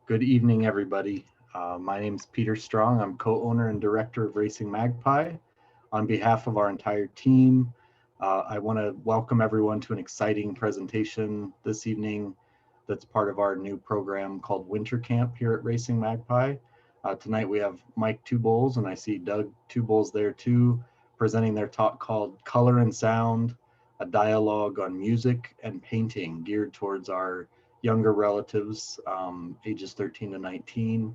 Good evening, everybody. My name is Peter Strong. I'm co-owner and director of Racing Magpie. On behalf of our entire team, I want to welcome everyone to an exciting presentation this evening that's part of our new program called Winter Camp here at Racing Magpie. Tonight we have Mike TwoBulls, and I see Doug TwoBulls there too, presenting their talk called Color and Sound, a dialogue on music and painting geared towards our younger relatives, ages 13 to 19.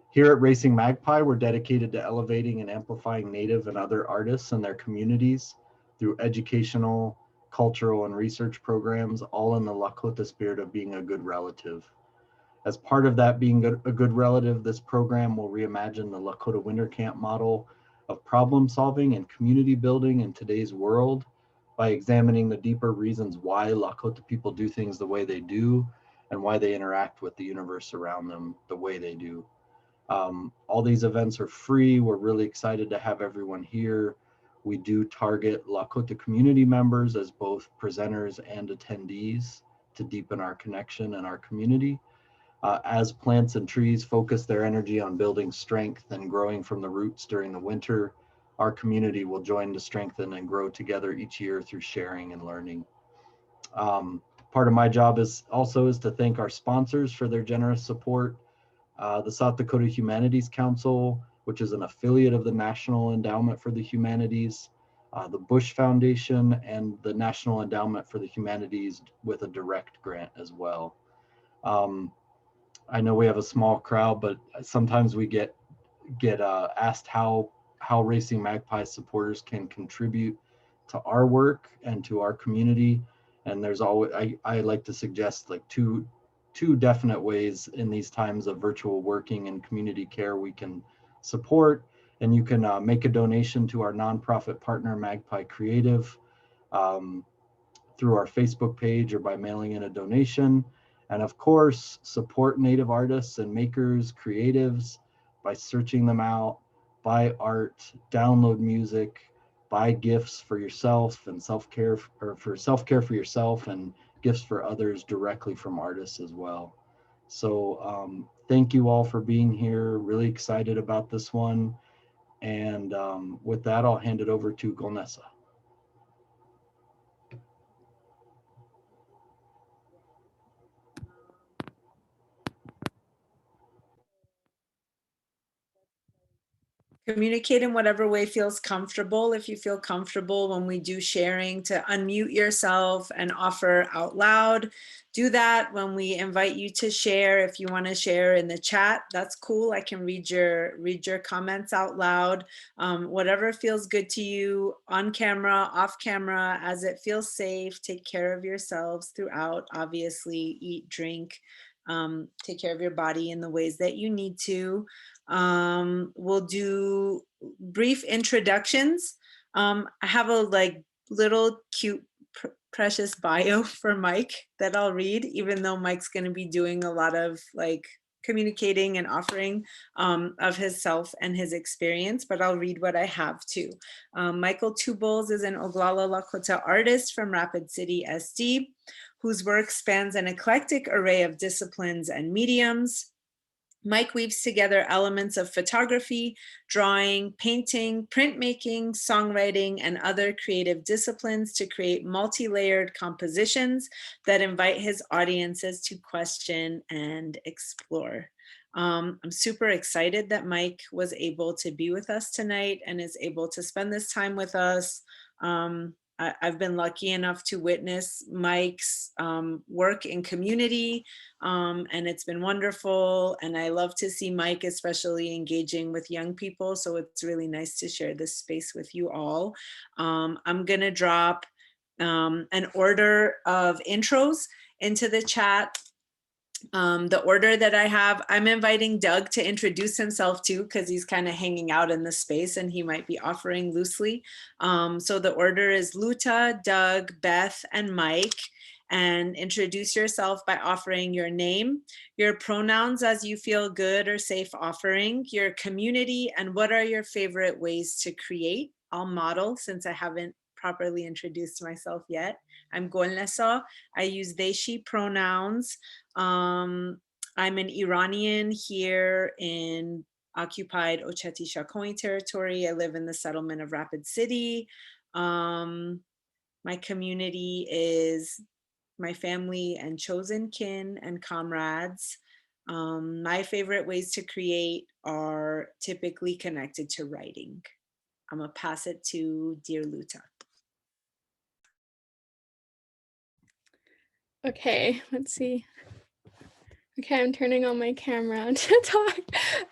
Here at Racing Magpie, we're dedicated to elevating and amplifying Native and other artists and their communities through educational, cultural, and research programs, all in the Lakota spirit of being a good relative. As part of that being a good relative, this program will reimagine the Lakota Winter Camp model of problem solving and community building in today's world by examining the deeper reasons why Lakota people do things the way they do and why they interact with the universe around them the way they do. All these events are free. We're really excited to have everyone here. We do target Lakota community members as both presenters and attendees to deepen our connection and our community. As plants and trees focus their energy on building strength and growing from the roots during the winter, our community will join to strengthen and grow together each year through sharing and learning. Um, Part of my job is to thank our sponsors for their generous support. The South Dakota Humanities Council, which is an affiliate of the National Endowment for the Humanities, the Bush Foundation, and the National Endowment for the Humanities with a direct grant as well. Um, I know we have a small crowd, but sometimes we get asked how Racing Magpie supporters can contribute to our work and to our community. And there's always I like to suggest like two definite ways in these times of virtual working and community care we can support. And you can make a donation to our nonprofit partner Magpie Creative, um, through our Facebook page or by mailing in a donation. And of course, support Native artists and makers, creatives by searching them out, buy art, download music, buy gifts for yourself and self-care, or for self-care for yourself and gifts for others directly from artists as well. So thank you all for being here. Really excited about this one. And with that, I'll hand it over to Gonessa. Communicate in whatever way feels comfortable. If you feel comfortable when we do sharing to unmute yourself and offer out loud, do that. When we invite you to share, if you want to share in the chat, that's cool. I can read your comments out loud. Whatever feels good to you, on camera, off camera, as it feels safe. Take care of yourselves throughout. Obviously, eat, drink, take care of your body in the ways that you need to. We'll do brief introductions. I have a little cute precious bio for Mike that I'll read, even though Mike's going to be doing a lot of communicating and offering of himself and his experience, but I'll read what I have too. Micheal TwoBulls is an Oglala Lakota artist from Rapid City, SD, whose work spans an eclectic array of disciplines and mediums. Mike weaves together elements of photography, drawing, painting, printmaking, songwriting, and other creative disciplines to create multi-layered compositions that invite his audiences to question and explore. I'm super excited that Mike was able to be with us tonight and is able to spend this time with us. I've been lucky enough to witness Mike's work in community, and it's been wonderful. And I love to see Mike especially engaging with young people. So it's really nice to share this space with you all. I'm gonna drop an order of intros into the chat. The order that I have, I'm inviting Doug to introduce himself too, because he's kind of hanging out in the space and he might be offering loosely. So the order is Luta, Doug, Beth, and Mike. And introduce yourself by offering your name, your pronouns as you feel good or safe offering, your community, and what are your favorite ways to create. I'll model since I haven't properly introduced myself yet. I'm Golneso. I use they, she pronouns. I I'm an Iranian here in occupied Ocheti Shakoin territory. I live in the settlement of Rapid City. My community is my family and chosen kin and comrades. My favorite ways to create are typically connected to writing. I'm gonna pass it to dear Luta. Okay, let's see. Okay, I'm turning on my camera to talk.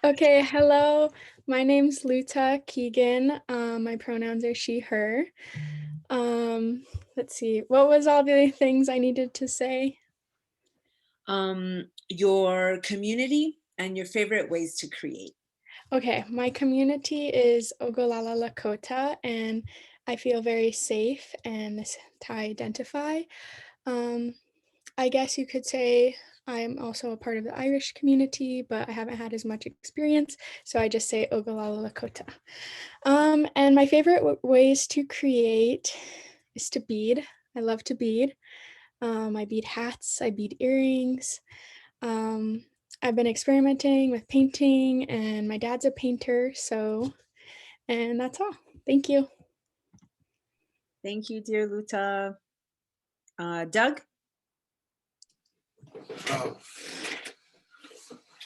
Okay, hello. My name's Luta Keegan. My pronouns are she, her. Let's see. What was all the things I needed to say? Your community and your favorite ways to create. Okay, my community is Ogallala Lakota, and I feel very safe, and this is how I identify. I guess you could say I'm also a part of the Irish community, but I haven't had as much experience, so I just say Ogallala Lakota. And my favorite ways to create is to bead. I love to bead. I bead hats, I bead earrings. I've been experimenting with painting, and my dad's a painter, and that's all. Thank you. Thank you, dear Luta. Doug?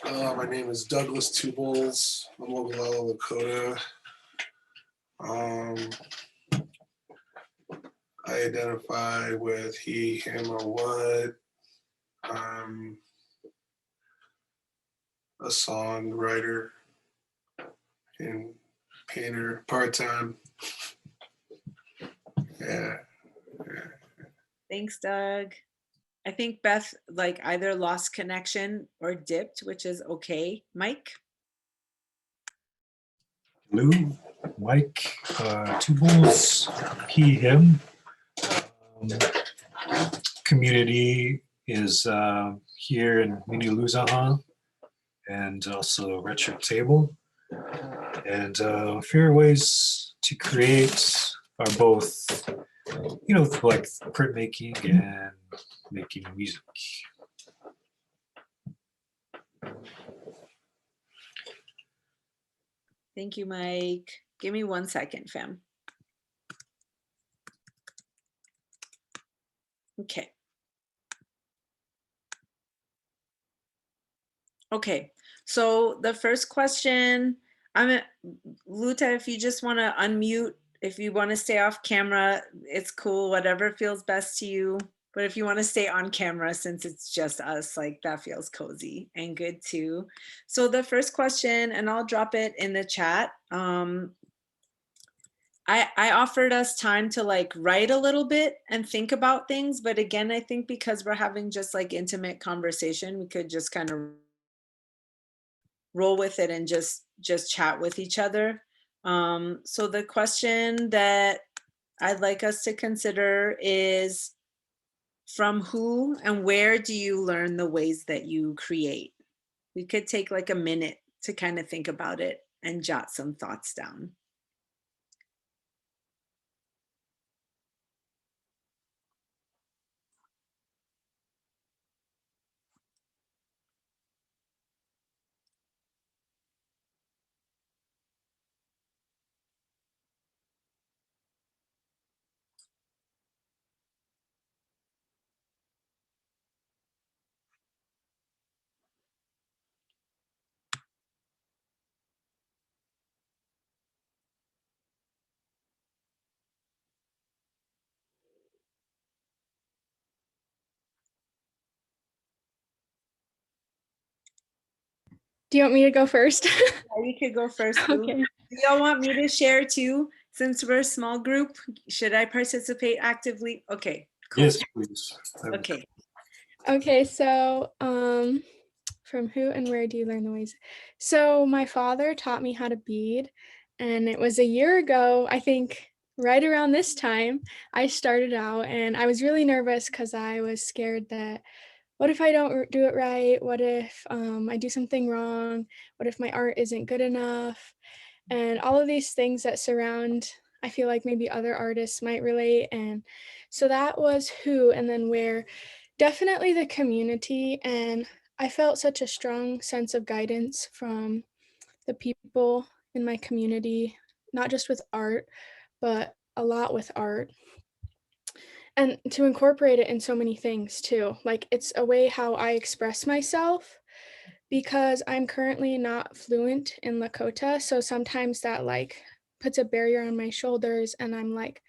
My name is Douglas TwoBulls. I'm Ogallala Lakota. I identify with he, him, or what. I'm a songwriter and painter, part-time. Yeah. Thanks, Doug. I think Beth like either lost connection or dipped, which is okay. Mike? Hello, Mike TwoBulls, he, him. Community is here in Mini Luzaha and also Retro Table. And favorite ways to create are both, you know, like printmaking and making music. Thank you, Mike. Give me 1 second, fam. Okay. Okay, so the first question, Luta, if you just want to unmute, if you want to stay off camera, it's cool, whatever feels best to you. But if you want to stay on camera, since it's just us, like that feels cozy and good too. So the first question, and I'll drop it in the chat. I offered us time to like write a little bit and think about things. But again, I think because we're having just like intimate conversation, we could just kind of roll with it and just chat with each other. So the question that I'd like us to consider is, from who and where do you learn the ways that you create? We could take like a minute to kind of think about it and jot some thoughts down. Do you want me to go first? Yeah, you could go first. Okay. Do y'all want me to share too? Since we're a small group, should I participate actively? Okay, cool. Yes, please. Okay. Okay, so from who and where do you learn the ways? So my father taught me how to bead, and it was a year ago, I think right around this time, I started out, and I was really nervous because I was scared that what if I don't do it right? What if I do something wrong? What if my art isn't good enough? And all of these things that surround, I feel like maybe other artists might relate. And so that was who, and then where. Definitely the community. And I felt such a strong sense of guidance from the people in my community, not just with art, but a lot with art. And to incorporate it in so many things too. Like it's a way how I express myself because I'm currently not fluent in Lakota. So sometimes that like puts a barrier on my shoulders and I'm like,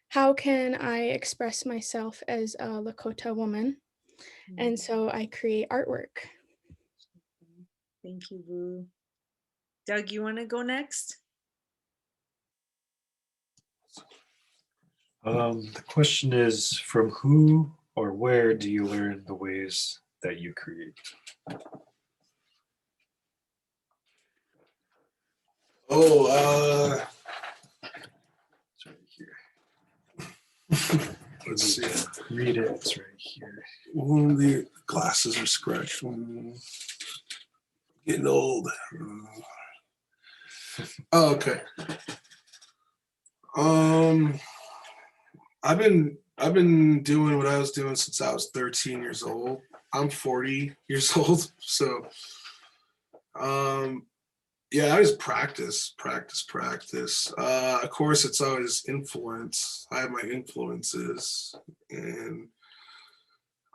how can I express myself as a Lakota woman? And so I create artwork. Thank you, Vu. Doug, you want to go next? The question is, from who or where do you learn the ways that you create? Oh, It's right here. let's see. Read it. It's right here. The glasses are scratched. Getting old. Oh, okay. I've been doing what I was doing since I was 13 years old. I'm 40 years old, so yeah, I just practice. Of course, it's always influence. I have my influences, and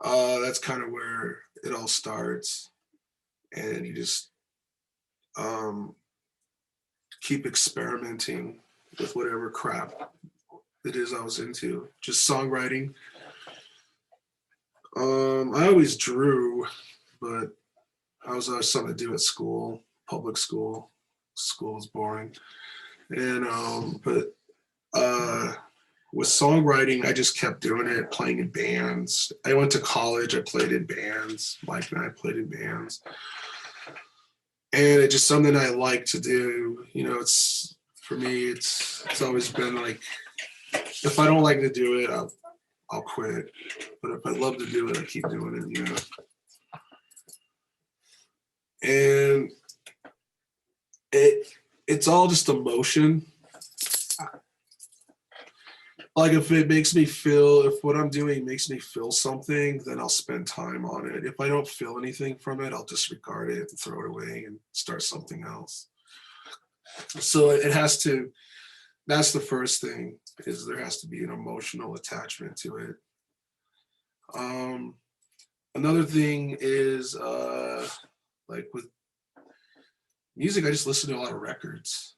that's kind of where it all starts. And you just keep experimenting with whatever crap it is I was into. Just songwriting. I always drew, but I was always something to do at school, public school. School was boring. And but with songwriting, I just kept doing it, playing in bands. I went to college, I played in bands. Mike and I played in bands. And it's just something I like to do. You know, it's for me, it's always been like, if I don't like to do it, I'll quit. But if I love to do it, I keep doing it, you know. And it's all just emotion. Like if it makes me feel, if what I'm doing makes me feel something, then I'll spend time on it. If I don't feel anything from it, I'll disregard it and throw it away and start something else. So it has to, that's the first thing, is there has to be an emotional attachment to it. Another thing is like with music, I just listen to a lot of records.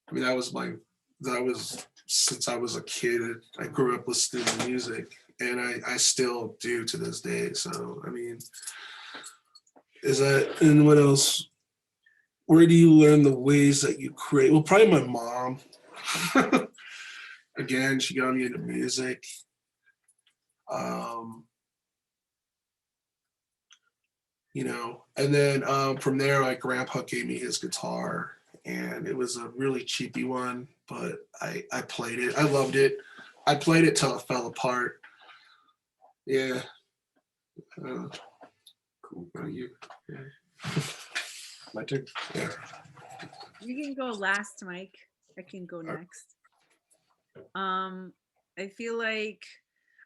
I mean, that was since I was a kid. I grew up listening to music, and I still do to this day. So, I mean, is that, and what else? Where do you learn the ways that you create? Well, probably my mom. Again, she got me into music. You know, and then from there, like Grandpa gave me his guitar, and it was a really cheapy one, but I played it. I loved it. I played it till it fell apart. Yeah. Cool. How about you? Yeah. My turn. Yeah. You can go last, Mike. I can go next. I feel like,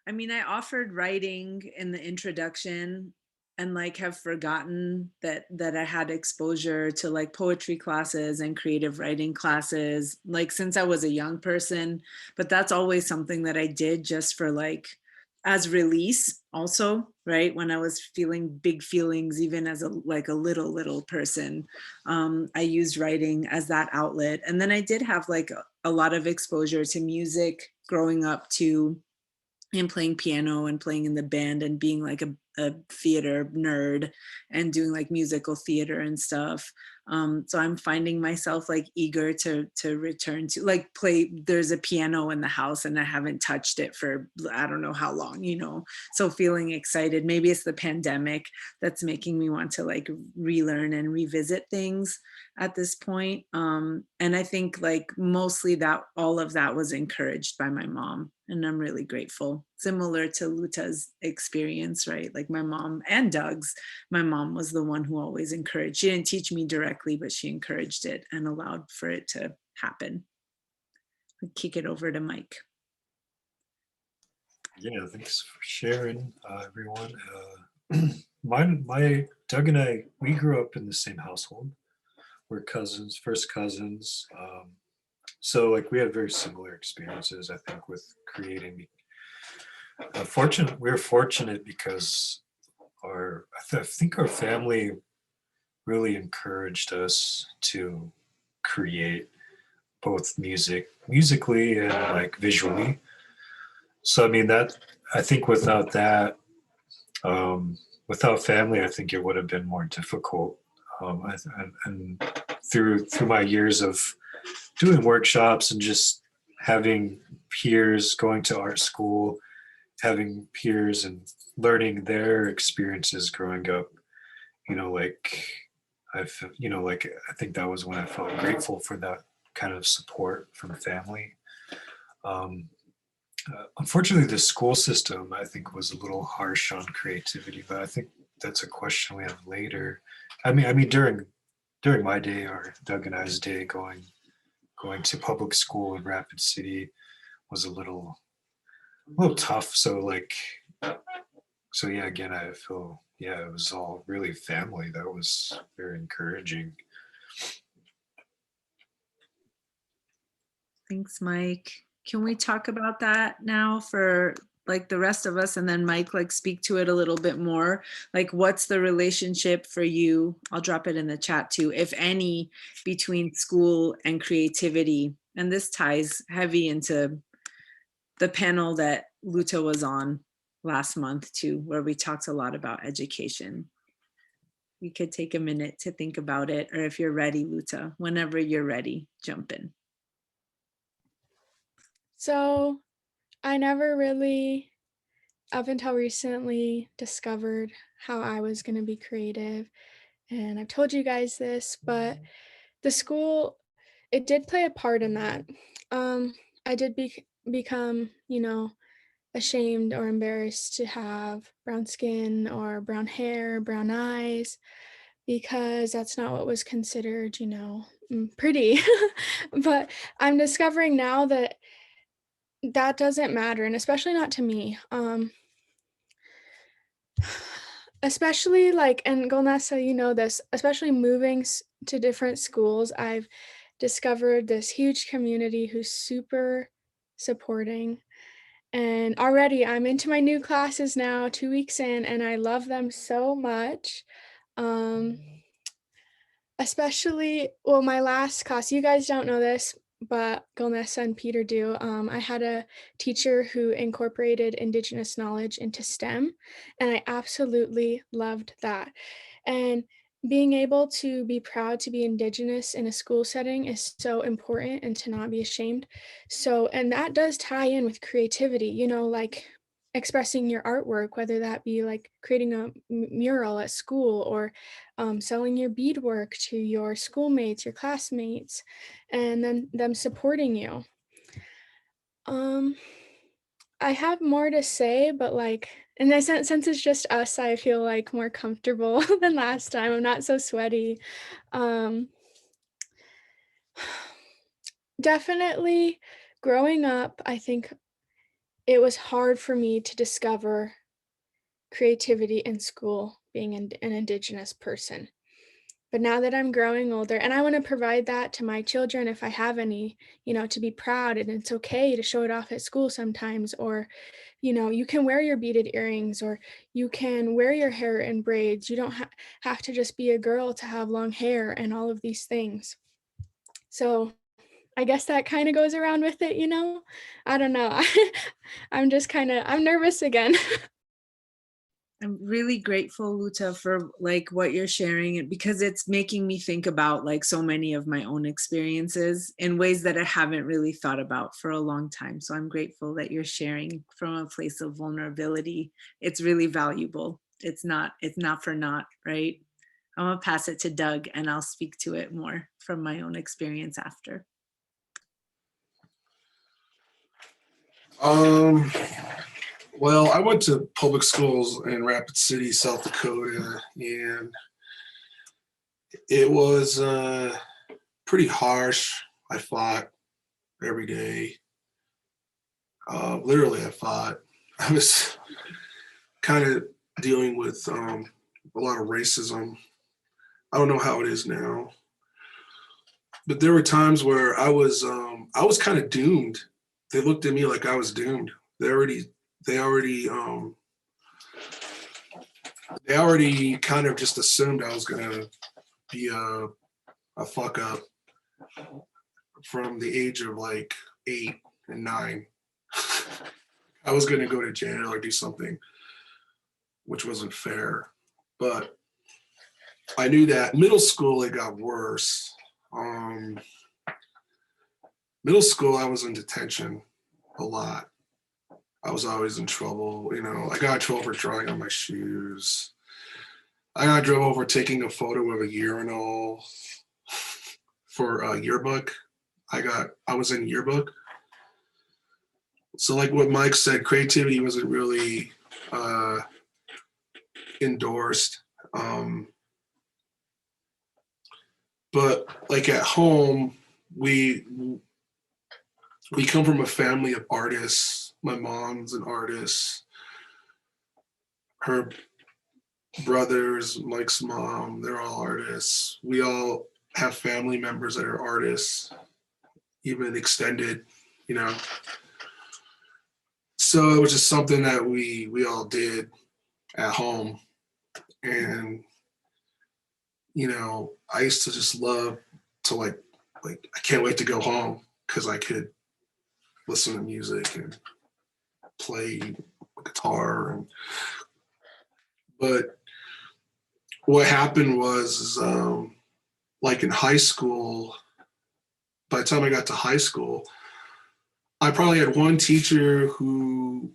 I mean, I offered writing in the introduction and like have forgotten that I had exposure to like poetry classes and creative writing classes, like since I was a young person, but that's always something that I did just for like, as release also, right? When I was feeling big feelings, even as a little person, I used writing as that outlet. And then I did have like a lot of exposure to music growing up too, and playing piano and playing in the band and being like a theater nerd and doing like musical theater and stuff. So I'm finding myself like eager to return to like play. There's a piano in the house and I haven't touched it for I don't know how long, you know, so feeling excited. Maybe it's the pandemic that's making me want to like relearn and revisit things at this point. And I think like mostly that all of that was encouraged by my mom, and I'm really grateful. Similar to Luta's experience, right? Like my mom and Doug's, my mom was the one who always encouraged. She didn't teach me directly, but she encouraged it and allowed for it to happen. I'll kick it over to Mike. Yeah, thanks for sharing, everyone. my Doug and I, we grew up in the same household. We're cousins, first cousins. So like we had very similar experiences, I think, with creating. We're fortunate because I think our family really encouraged us to create both musically and like visually. So I mean that I think without that, without family, I think it would have been more difficult. And through my years of doing workshops and just having peers, going to art school, having peers and learning their experiences growing up, like like I think that was when I felt grateful for that kind of support from family. Unfortunately, the school system, I think, was a little harsh on creativity, but I think that's a question we have later. I mean, during my day or Doug and I's day, going to public school in Rapid City was a little tough. So yeah, again, I feel, yeah, it was all really family. That was very encouraging. Thanks, Mike. Can we talk about that now for like the rest of us, and then Mike, like speak to it a little bit more? Like, what's the relationship for you? I'll drop it in the chat too, if any, between school and creativity. And this ties heavy into the panel that Luta was on last month too, where we talked a lot about education. We could take a minute to think about it, or if you're ready, Luta, whenever you're ready, jump in. So I never really, up until recently, discovered how I was going to be creative. And I've told you guys this, but the school, it did play a part in that. I did become, ashamed or embarrassed to have brown skin or brown hair, brown eyes, because that's not what was considered, pretty. But I'm discovering now that that doesn't matter, and especially not to me. Especially like, and Golnessa, you know this, especially moving to different schools, I've discovered this huge community who's super supporting. And already I'm into my new classes now, 2 weeks in, and I love them so much. Especially, well, my last class, you guys don't know this, but Golnessa and Peter do. I had a teacher who incorporated Indigenous knowledge into STEM, and I absolutely loved that. And being able to be proud to be Indigenous in a school setting is so important, and to not be ashamed. So, and that does tie in with creativity, like expressing your artwork, whether that be like creating a mural at school, or selling your beadwork to your schoolmates, your classmates, and then them supporting you. I have more to say, but like, in the sense, since it's just us, I feel like more comfortable than last time. I'm not so sweaty. Definitely growing up, I think it was hard for me to discover creativity in school, being an Indigenous person. But now that I'm growing older, and I want to provide that to my children if I have any, to be proud, and it's okay to show it off at school sometimes, or, you can wear your beaded earrings, or you can wear your hair in braids. You don't have to just be a girl to have long hair and all of these things. So I guess that kind of goes around with it, I don't know. I'm nervous again. I'm really grateful, Luta, for like what you're sharing, because it's making me think about like so many of my own experiences in ways that I haven't really thought about for a long time. So I'm grateful that you're sharing from a place of vulnerability. It's really valuable. It's not for naught, right? I'm gonna pass it to Doug, and I'll speak to it more from my own experience after. Well, I went to public schools in Rapid City, South Dakota, and it was pretty harsh. I fought every day. Literally, I fought. I was kind of dealing with a lot of racism. I don't know how it is now, but there were times where I was kind of doomed. They looked at me like I was doomed. They already kind of just assumed I was gonna be a fuck up from the age of like 8 and 9. I was gonna go to jail or do something which wasn't fair. But I knew that middle school it got worse. Middle school I was in detention a lot. I was always in trouble. You know, I got in trouble for drawing on my shoes. I got in trouble for taking a photo of a urinal for a yearbook. I was in yearbook. So like what Mike said, creativity wasn't really endorsed. But like at home, we come from a family of artists. My mom's an artist. Her brothers, Mike's mom, they're all artists. We all have family members that are artists, even extended, you know. So it was just something that we all did at home. And, you know, I used to just love to like I can't wait to go home because I could listen to music and play guitar. But what happened was, like in high school, by the time I got to high school, I probably had one teacher who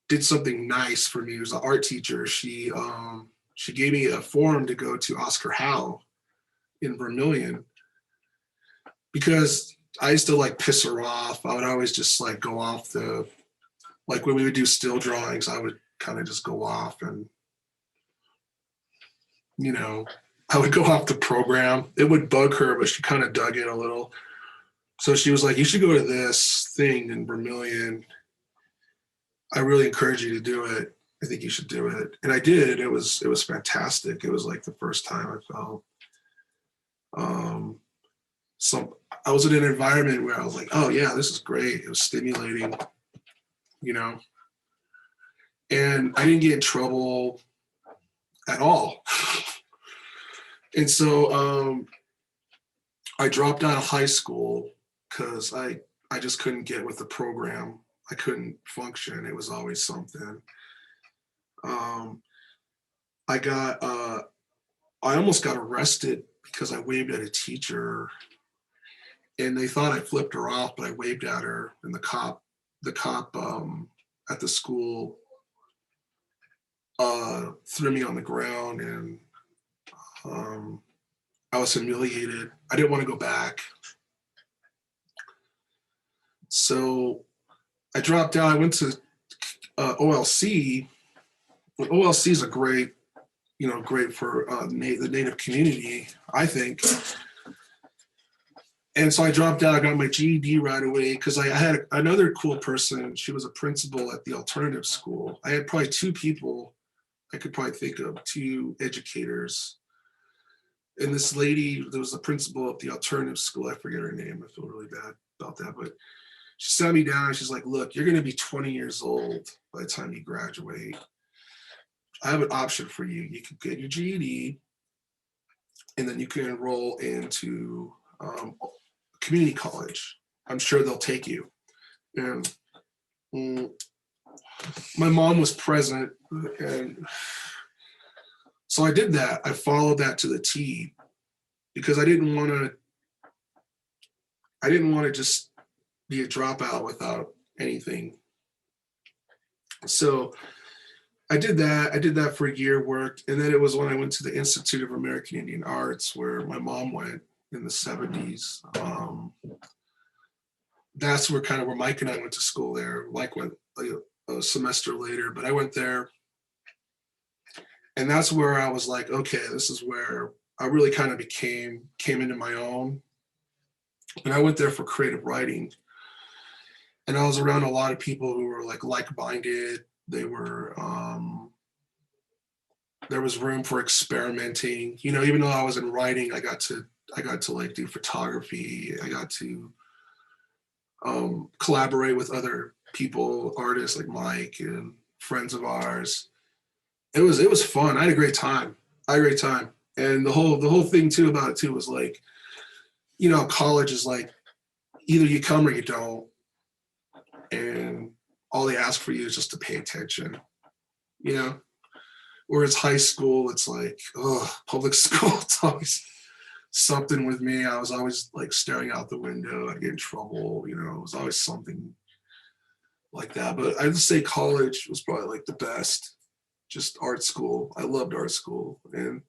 did something nice for me. It was an art teacher. She gave me a form to go to Oscar Howe in Vermillion because I used to like piss her off. I would always just like go off like when we would do still drawings, I would kind of just go off and, you know, I would go off the program. It would bug her, but she kind of dug in a little. So she was like, you should go to this thing in Vermillion. I really encourage you to do it. I think you should do it. And I did. It was fantastic. It was like the first time I felt I was in an environment where I was like, oh yeah, this is great. It was stimulating, you know. And I didn't get in trouble at all. And so I dropped out of high school because I just couldn't get with the program. I couldn't function. It was always something. I almost got arrested because I waved at a teacher and they thought I flipped her off, but I waved at her, and the cop at the school threw me on the ground, and I was humiliated. I didn't want to go back. So I dropped out. I went to OLC. OLC is a great, you know, great for the Native community, I think. And so I dropped out. I got my GED right away because I had another cool person. She was a principal at the alternative school. I had probably 2 people I could probably think of, 2 educators. And this lady that was the principal at the alternative school, I forget her name. I feel really bad about that. But she sat me down and she's like, look, you're going to be 20 years old by the time you graduate. I have an option for you. You can get your GED and then you can enroll into community college. I'm sure they'll take you. And my mom was present, and so I did that. I followed that to the T because I didn't want to just be a dropout without anything. So I did that. I did that for a year, worked, and then it was when I went to the Institute of American Indian Arts where my mom went in the 70s. That's where Mike and I went to school there. Mike went a semester later, but I went there. And that's where I was like, okay, this is where I really kind of came into my own. And I went there for creative writing. And I was around a lot of people who were like-minded. They were there was room for experimenting. You know, even though I was in writing, I got to like do photography. I got to collaborate with other people, artists like Mike and friends of ours. It was fun. I had a great time. And the whole thing too about it too was like, you know, college is like either you come or you don't, and all they ask for you is just to pay attention, you know. Whereas high school, it's like, oh, public school, it's always something with me. I was always like staring out the window. I'd get in trouble, you know, it was always something like that. But I'd say college was probably like the best. Just art school. I loved art school. And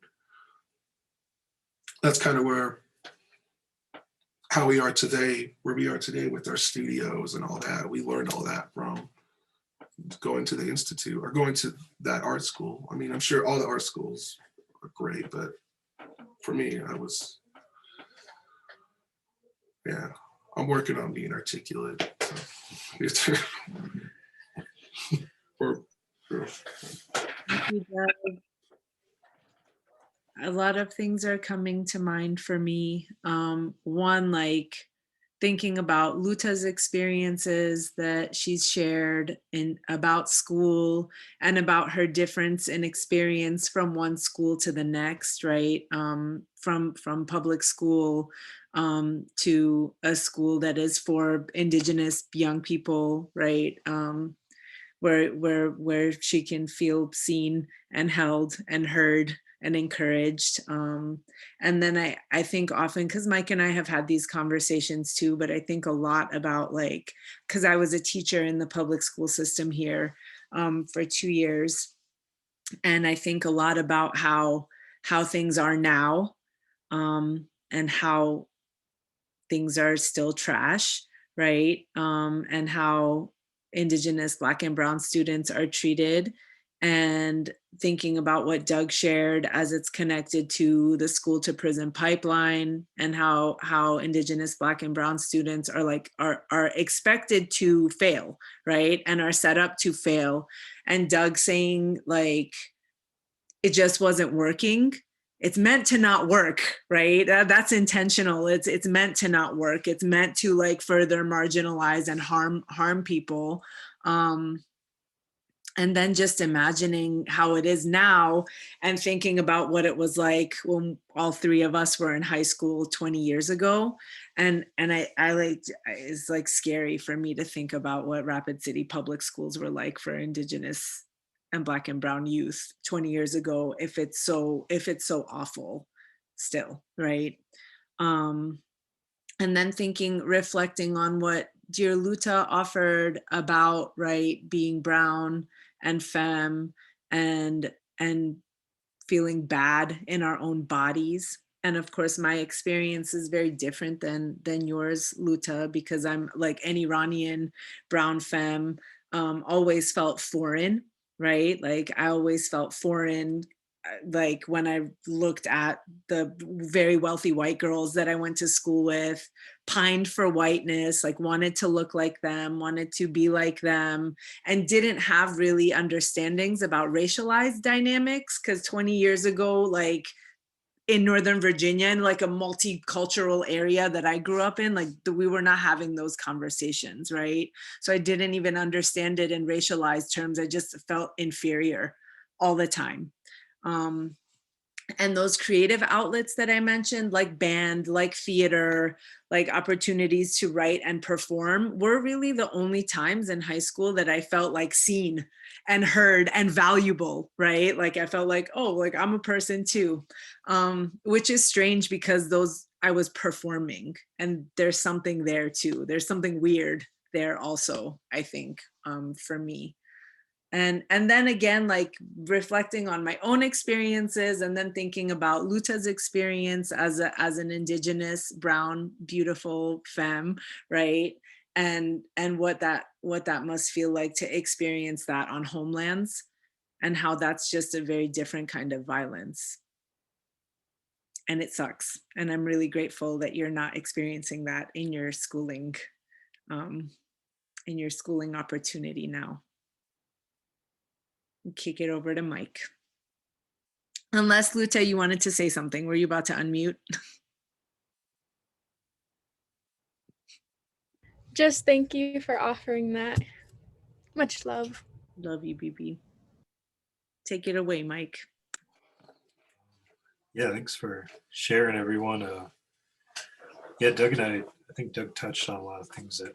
that's kind of where we are today with our studios and all that. We learned all that from going to the institute or going to that art school. I mean, I'm sure all the art schools are great, but for me, I'm working on being articulate. So. A lot of things are coming to mind for me. One, like thinking about Luta's experiences that she's shared about school and about her difference in experience from one school to the next, right? From public school to a school that is for Indigenous young people, right? Where she can feel seen and held and heard and encouraged. And then I think often, because Mike and I have had these conversations too, but I think a lot about like, because I was a teacher in the public school system here for 2 years. And I think a lot about how things are now and how things are still trash, right? And how Indigenous, Black and Brown students are treated, and thinking about what Doug shared as it's connected to the school to prison pipeline, and how Indigenous, Black and Brown students are expected to fail, right? And are set up to fail. And Doug saying like, it just wasn't working. It's meant to not work, right? That's intentional. It's meant to not work. It's meant to like further marginalize and harm people. And then just imagining how it is now and thinking about what it was like when all three of us were in high school 20 years ago. And I like, it's like scary for me to think about what Rapid City public schools were like for Indigenous and Black and Brown youth 20 years ago, if it's so awful still, right? And then reflecting on what dear Luta offered about, right, being brown and femme and feeling bad in our own bodies. And of course, my experience is very different than yours, Luta, because I'm like an Iranian brown femme, always felt foreign, right? Like I always felt foreign, like when I looked at the very wealthy white girls that I went to school with, pined for whiteness, like wanted to look like them, wanted to be like them, and didn't have really understandings about racialized dynamics. Because 20 years ago, like in Northern Virginia, in like a multicultural area that I grew up in, like we were not having those conversations, right? So I didn't even understand it in racialized terms. I just felt inferior all the time. And those creative outlets that I mentioned, like band, like theater, like opportunities to write and perform, were really the only times in high school that I felt like seen and heard and valuable, right? Like I felt like, oh, like I'm a person too, which is strange because I was performing, and there's something there too. There's something weird there also, I think, for me. And then again, like reflecting on my own experiences, and then thinking about Luta's experience as an Indigenous, brown, beautiful femme, right? And what that must feel like to experience that on homelands, and how that's just a very different kind of violence. And it sucks. And I'm really grateful that you're not experiencing that in your schooling opportunity now. Kick it over to Mike. Unless Luta, you wanted to say something. Were you about to unmute? Just thank you for offering that. Much love. Love you, BB. Take it away, Mike. Yeah, thanks for sharing, everyone. Yeah, Doug and I think Doug touched on a lot of things that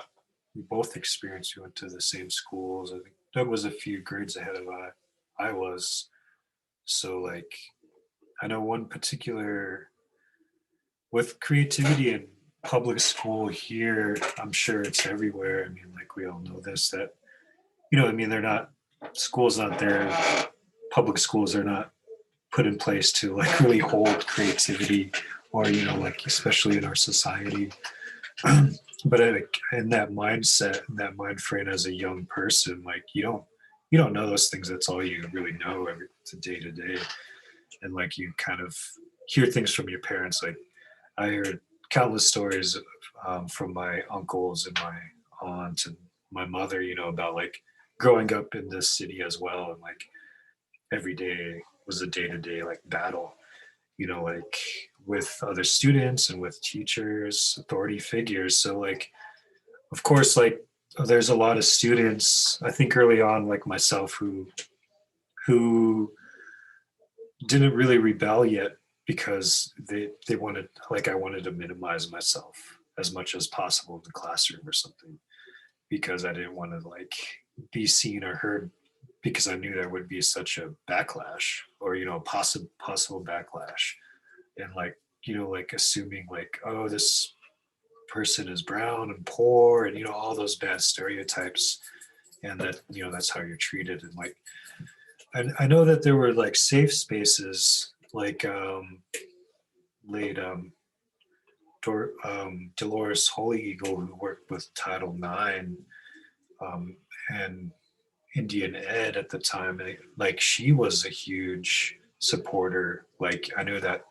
we both experienced. We went to the same schools. I think Doug was a few grades ahead of I was. So like, I know one particular, with creativity in public school here, I'm sure it's everywhere. I mean, like we all know this, that, I mean, they're not, schools not there, public schools are not put in place to like really hold creativity or, like especially in our society. But in that mindset, in that mind frame as a young person, like you don't know those things. That's all you really know every day to day. And like you kind of hear things from your parents. Like I heard countless stories from my uncles and my aunt and my mother, about like growing up in this city as well. And like every day was a day-to-day like battle, like with other students and with teachers, authority figures. So like, of course, like there's a lot of students, I think early on, like myself, who didn't really rebel yet because they wanted, like I wanted to minimize myself as much as possible in the classroom or something, because I didn't want to like be seen or heard, because I knew there would be such a backlash or, possible backlash. And like, like assuming like, oh, this person is brown and poor and, all those bad stereotypes. And that, that's how you're treated. And like, I know that there were like safe spaces, like late Dolores Holy Eagle, who worked with Title IX and Indian Ed at the time. Like she was a huge supporter. Like I knew that,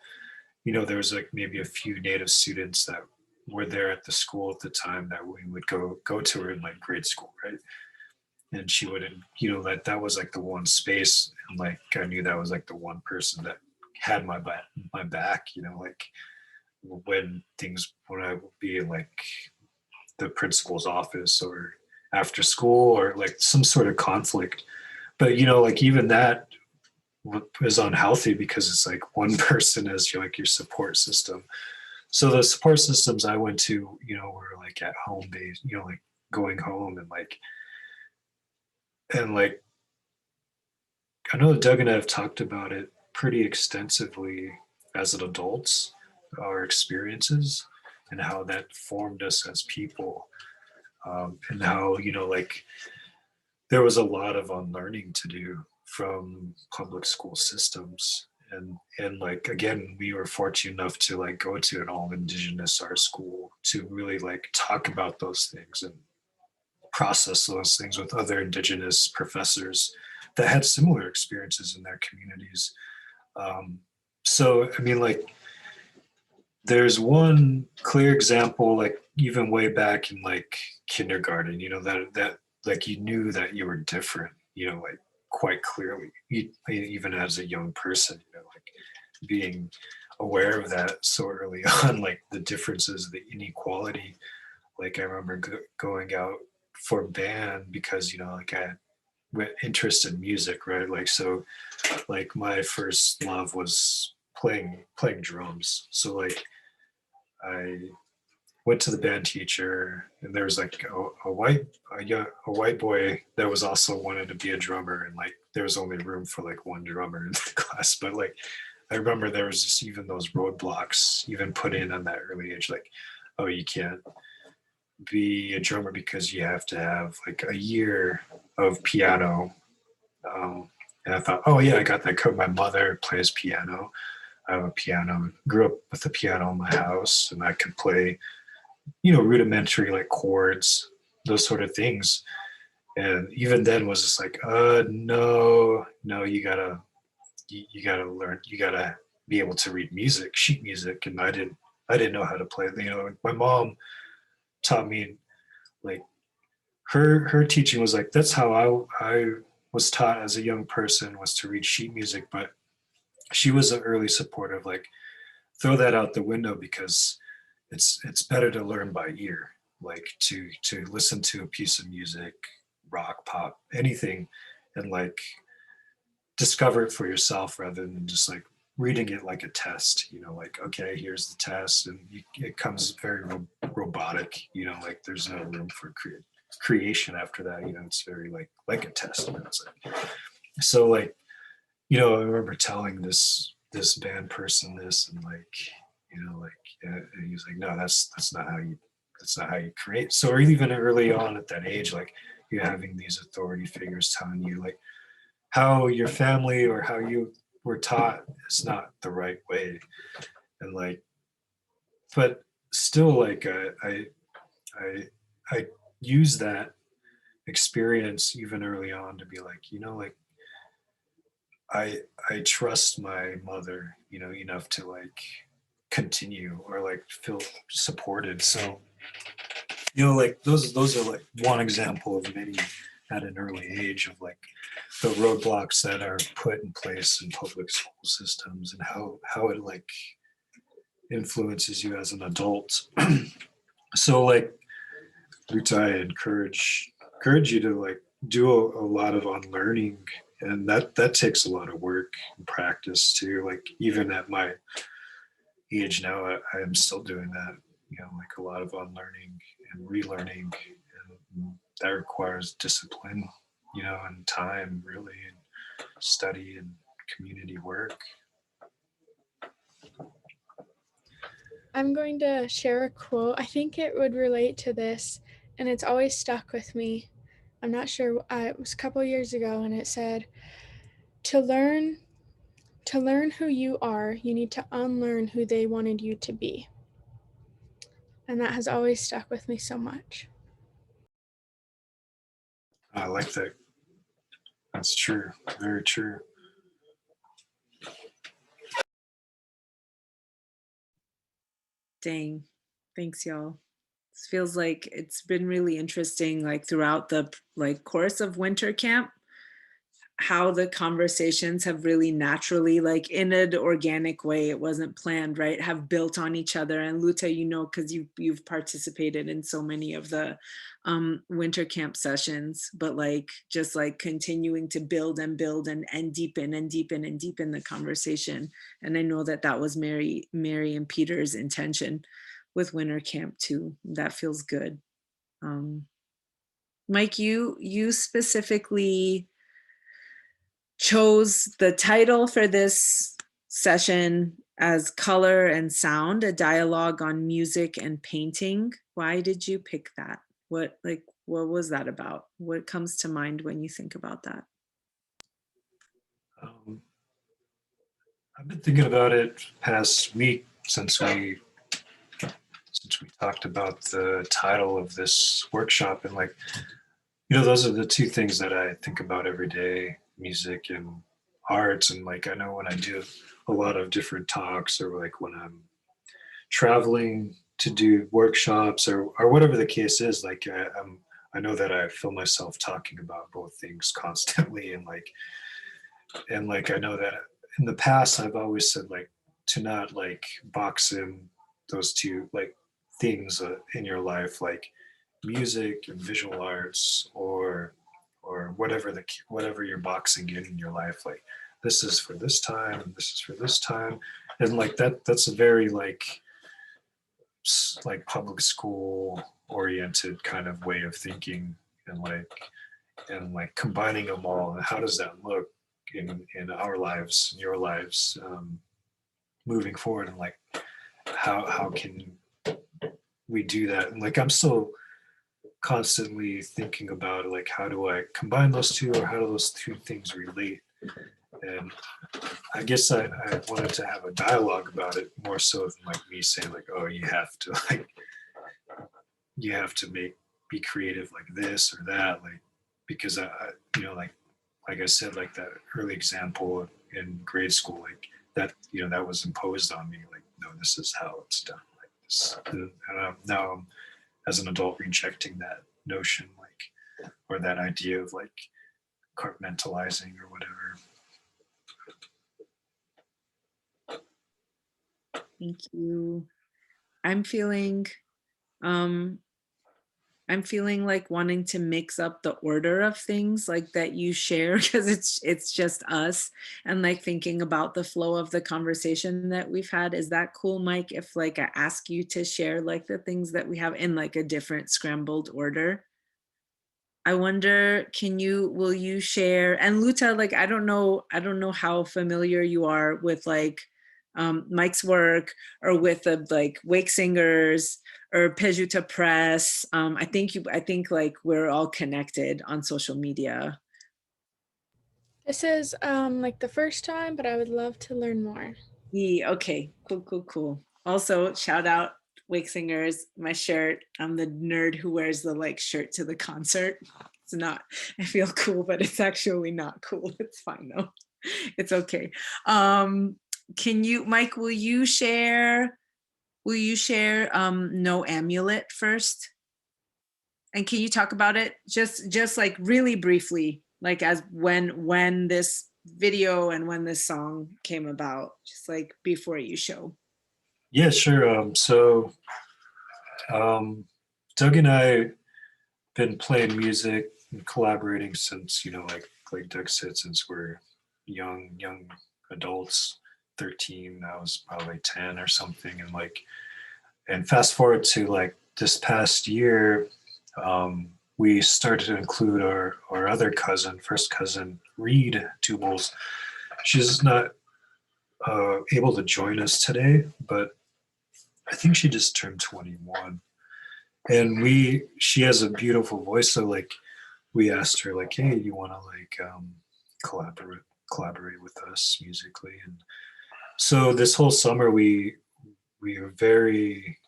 there was like maybe a few Native students that were there at the school at the time that we would go to her in like grade school, right? And she wouldn't, that was like the one space, and like I knew that was like the one person that had my back, like when I would be in like the principal's office or after school or like some sort of conflict. But like even that is unhealthy because it's like one person as your support system. So the support systems I went to, were like at home based, like going home and like I know Doug and I have talked about it pretty extensively as an adults, our experiences and how that formed us as people. And how, like there was a lot of unlearning to do from public school systems. And like, again, we were fortunate enough to like go to an all Indigenous art school to really like talk about those things and process those things with other Indigenous professors that had similar experiences in their communities. So, I mean, like, there's one clear example, like even way back in like kindergarten, that like you knew that you were different, like quite clearly, even as a young person, like being aware of that so early on, like the differences, the inequality. Like I remember going out for band because, like I had interest in music, right? Like, so like my first love was playing drums. So like I went to the band teacher, and there was like a white boy that was also wanted to be a drummer, and like there was only room for like one drummer in the class. But like I remember there was just even those roadblocks even put in on that early age, like, oh, you can't be a drummer because you have to have like a year of piano. And I thought, oh yeah, I got that code. My mother plays piano. I have a piano, grew up with a piano in my house, and I could play, rudimentary like chords, those sort of things. And even then was just like, no, you gotta learn, you gotta be able to read music, sheet music. And I didn't know how to play. My mom taught me, like her teaching was like, that's how I was taught as a young person, was to read sheet music. But she was an early supporter of like, throw that out the window because it's better to learn by ear, like to listen to a piece of music, rock, pop, anything, and like discover it for yourself rather than just like reading it like a test, you know, like, okay, here's the test, and it comes very robotic, you know, like there's no room for creation after that, you know, it's very like a test, you know, it's like, so like, you know, I remember telling this band person this, and like, you know, like, and he's like, no, that's not how you create. So even early on at that age, like you're having these authority figures telling you like how your family or how you were taught is not the right way, and like, but still, like I use that experience even early on to be like, you know, like I trust my mother, you know, enough to like continue or like feel supported. So, you know, like those are like one example of many at an early age of like the roadblocks that are put in place in public school systems and how it like influences you as an adult. So like I encourage you to like do a lot of unlearning, and that takes a lot of work and practice too. Like even at my age now, I am still doing that, you know, like a lot of unlearning and relearning, and that requires discipline, you know, and time really, and study and community work. I'm going to share a quote. I think it would relate to this, and it's always stuck with me. I'm not sure. It was a couple years ago, and it said, "To learn who you are, you need to unlearn who they wanted you to be." And that has always stuck with me so much. I like that. That's true. Very true. Dang. Thanks, y'all. This feels like it's been really interesting, like throughout the like course of winter camp, how the conversations have really naturally, like in an organic way, it wasn't planned, right, have built on each other. And Luta, you know, because you've participated in so many of the winter camp sessions, but like just like continuing to build and build and deepen and deepen and deepen the conversation. And I know that that was Mary and Peter's intention with winter camp too. That feels good. Mike, you specifically chose the title for this session as Color and Sound, a dialogue on music and painting. Why did you pick that? What was that about? What comes to mind when you think about that? I've been thinking about it past week since we talked about the title of this workshop, and like, you know, those are the two things that I think about every day, music and arts. And like, I know when I do a lot of different talks, or like when I'm traveling to do workshops, or whatever the case is, like I know that I feel myself talking about both things constantly, and like I know that in the past I've always said like to not like box in those two like things in your life, like music and visual arts, or whatever you're boxing in your life, like this is for this time and this is for this time, and like that's a very like public school oriented kind of way of thinking, and like combining them all, and how does that look in our lives, in your lives, moving forward, and like how can we do that. And like I'm still constantly thinking about like how do I combine those two, or how do those two things relate. And I guess I wanted to have a dialogue about it more so than like me saying like, oh, you have to be creative like this or that, like because I you know, like I said, like that early example in grade school, like that, you know, that was imposed on me, like, no, this is how it's done, like this. And now I'm, as an adult, rejecting that notion, like, or that idea of like compartmentalizing or whatever. Thank you. I'm feeling um I'm feeling like wanting to mix up the order of things like that you share because it's just us and like thinking about the flow of the conversation that we've had. Is that cool, Mike? If like I ask you to share like the things that we have in like a different scrambled order? I wonder, will you share, and Luta, like, I don't know how familiar you are with like Mike's work or with the like Wake Singers or Pejuta Press. I think like we're all connected on social media. This is like the first time, but I would love to learn more. Yeah, okay, cool. Also, shout out Wake Singers, my shirt. I'm the nerd who wears the like shirt to the concert. It's not, I feel cool, but it's actually not cool. It's fine though. It's okay. Mike, will you share No Amulet first? And can you talk about it just like really briefly, like as when this video and when this song came about, just like before you show? Yeah, sure. Doug and I been playing music and collaborating since, like Doug said, since we're young adults, 13. I was probably 10 or something, and fast forward to like this past year, we started to include our other first cousin, Reed TwoBulls. She's not able to join us today, but I think she just turned 21. And she has a beautiful voice, so like we asked her like, hey, you want to like collaborate with us musically? And so this whole summer we were very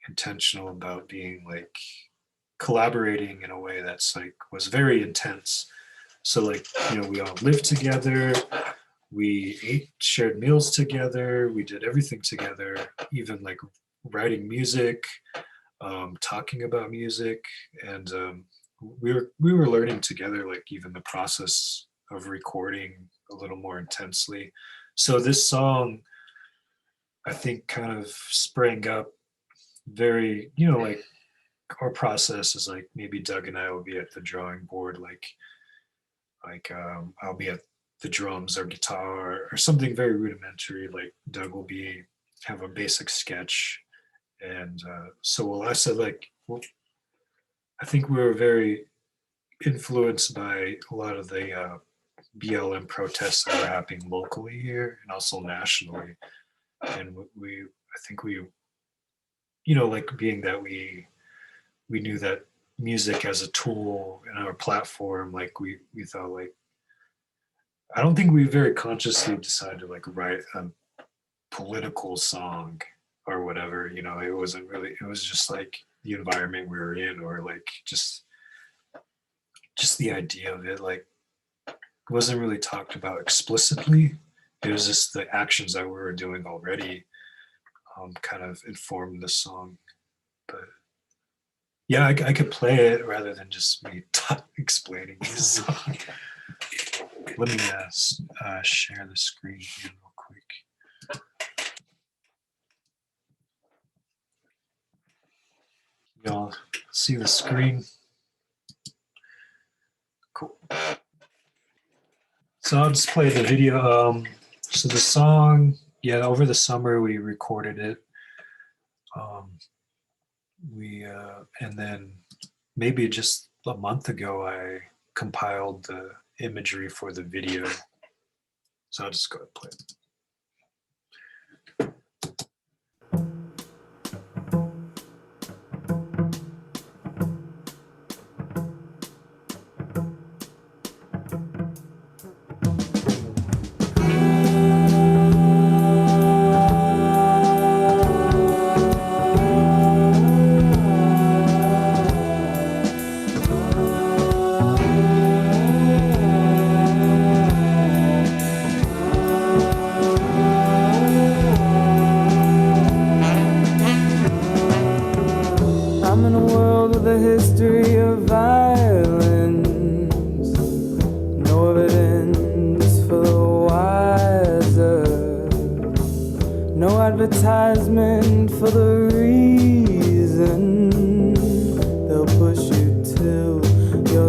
intentional about being like collaborating in a way that's like was very intense. So like, we all lived together, we shared meals together, we did everything together, even like writing music, talking about music, and we were learning together, like even the process of recording a little more intensely. So this song, I think, kind of sprang up very, like our process is like maybe Doug and I will be at the drawing board, like I'll be at the drums or guitar or something very rudimentary. Like Doug will have a basic sketch, and so I said like, well, I think we were very influenced by a lot of the BLM protests that were happening locally here and also nationally, and I think we, like being that we knew that music as a tool in our platform, like we thought like, I don't think we very consciously decided to like write a political song or whatever, it wasn't really, it was just like the environment we were in, or like just the idea of it, like it wasn't really talked about explicitly. It was just the actions that we were doing already kind of informed the song. But yeah, I could play it rather than just me explaining the song. Let me share the screen here real quick. Y'all see the screen? Cool. So I'll just play the video. So the song, yeah, over the summer we recorded it. And then maybe just a month ago I compiled the imagery for the video. So I'll just go ahead and play it.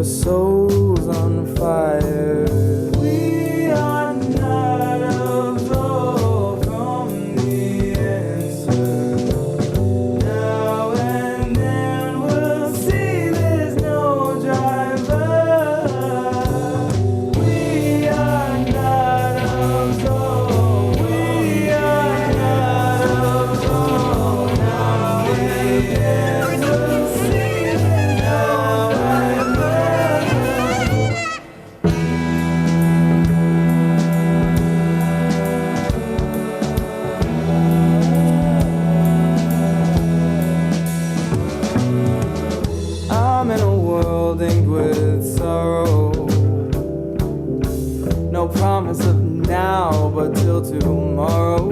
your souls on fire. We are not absolved from the answer. Now and then we'll see there's no driver. We are not absolved. We are not absolved. Now and then we'll see there's no driver. I'm in a world inked with sorrow. No promise of now, but till tomorrow.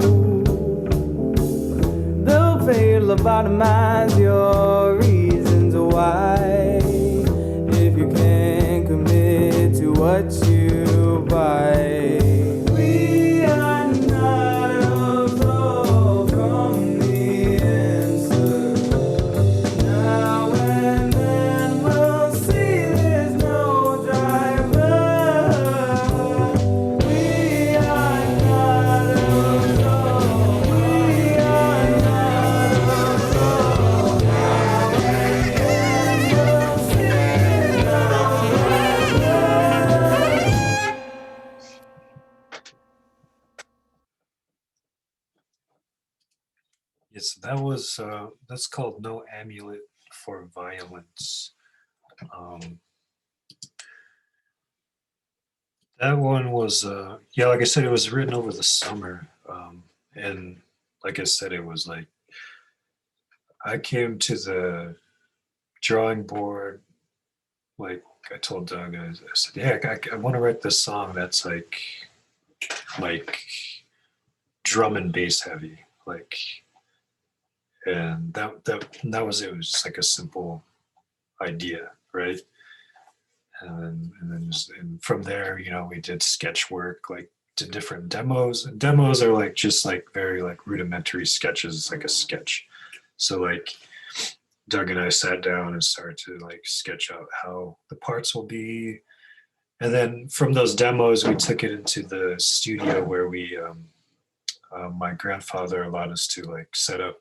They'll fail to lobotomize your reasons why. If you can't commit to what you buy. We are not absolved from the answer. Now and then we'll see there's no driver. We are not absolved. We are not absolved. Now and then we'll see there's no driver. Yes, that was that's called No Amulet for Violence. Um, that one was yeah, like I said, it was written over the summer. And like I said, it was like I came to the drawing board, like I told Doug, I said, yeah, I want to write this song that's like drum and bass heavy, like, and that was it. It was just like a simple idea, right? And from there, you know, we did sketch work, like did different demos. And demos are like just like very like rudimentary sketches. It's like a sketch. So like Doug and I sat down and started to like sketch out how the parts will be. And then from those demos, we took it into the studio where we, my grandfather allowed us to like set up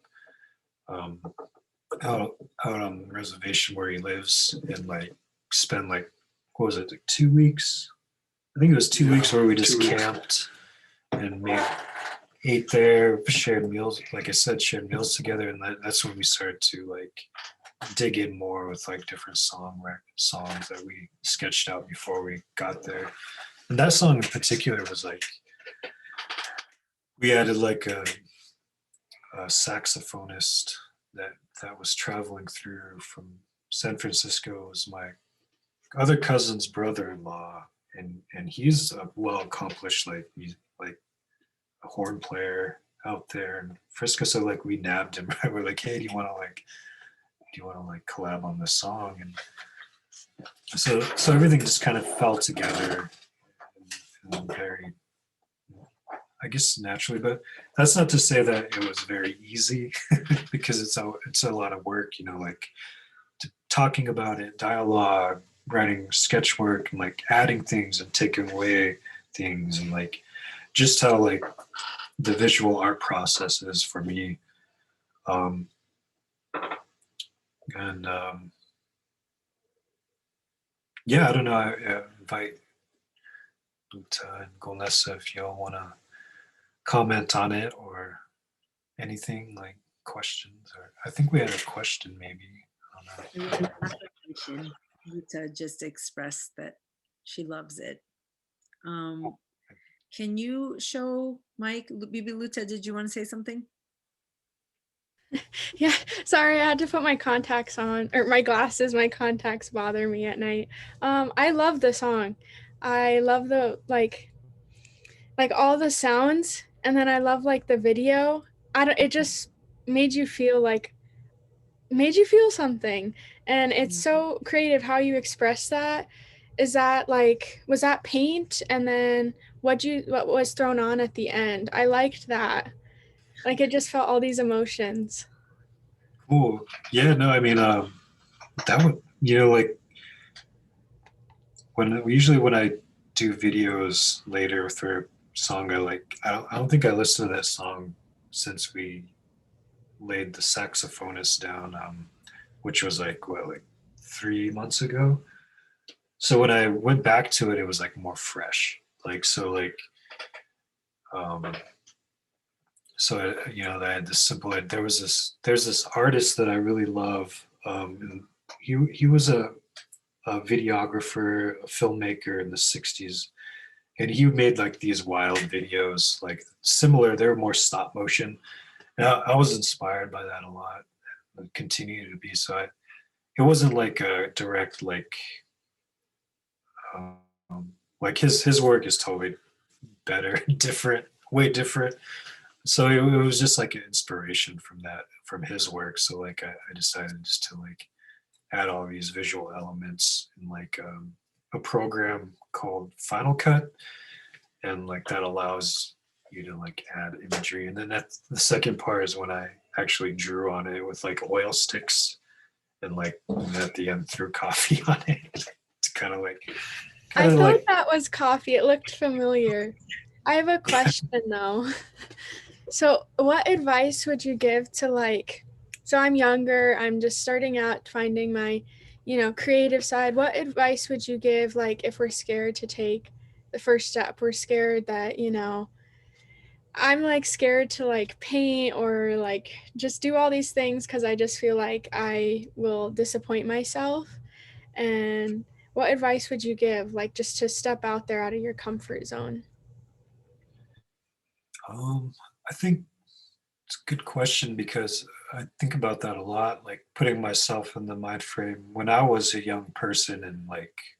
out on the reservation where he lives and like spend like, what was it, like 2 weeks? I think it was 2 weeks where we just 2 weeks. camped and ate there, shared meals, like I said, shared meals together. And that's when we started to like dig in more with like different songs that we sketched out before we got there. And that song in particular was like, we added like a saxophonist that was traveling through from San Francisco. It was my other cousin's brother-in-law, and he's a well-accomplished, like he's like a horn player out there in Frisco. So like we nabbed him, right? We're like, hey, do you want to like collab on this song? And so everything just kind of fell together and very, I guess, naturally. But that's not to say that it was very easy because it's a lot of work, you know, like talking about it, dialogue, writing sketch work, and like adding things and taking away things, and like just how like the visual art process is for me. Yeah, I don't know. I invite Luta and Golnessa if y'all want to comment on it or anything, like questions. Or I think we had a question, maybe. I don't know. Luta just expressed that she loves it. Can you show Mike? Bibi Luta, did you want to say something? Yeah, sorry, I had to put my contacts on, or my glasses. My contacts bother me at night. I love the song. I love the like all the sounds, and then I love like the video. It just made you feel something, and it's so creative how you express that. Is that like, was that paint, and then what was thrown on at the end? I liked that. Like it just felt all these emotions. Cool. Yeah, no, I mean, that would, you know, like when I do videos later for a song, I don't think I listened to that song since we laid the saxophonist down, which was like 3 months ago. So when I went back to it, it was like more fresh. Um, I had this simple. There's this artist that I really love. And he was a videographer, a filmmaker in the '60s, and he made like these wild videos, like similar. They were more stop motion. And I was inspired by that a lot, and continue to be. It wasn't like a direct like his work is totally better, different, way different. So it was just like an inspiration from his work. So like I decided just to like add all these visual elements in like a program called Final Cut, and like that allows you to like add imagery. And then that's the second part is when I actually drew on it with like oil sticks, and like at the end threw coffee on it. It's kind of like I thought that was coffee. It looked familiar. I have a question though. So what advice would you give to so I'm younger, I'm just starting out finding my, creative side. What advice would you give if we're scared to take the first step? We're scared that, I'm scared to paint or just do all these things because I just feel like I will disappoint myself. And what advice would you give, just to step out there out of your comfort zone? I think it's a good question because I think about that a lot, like putting myself in the mind frame when I was a young person and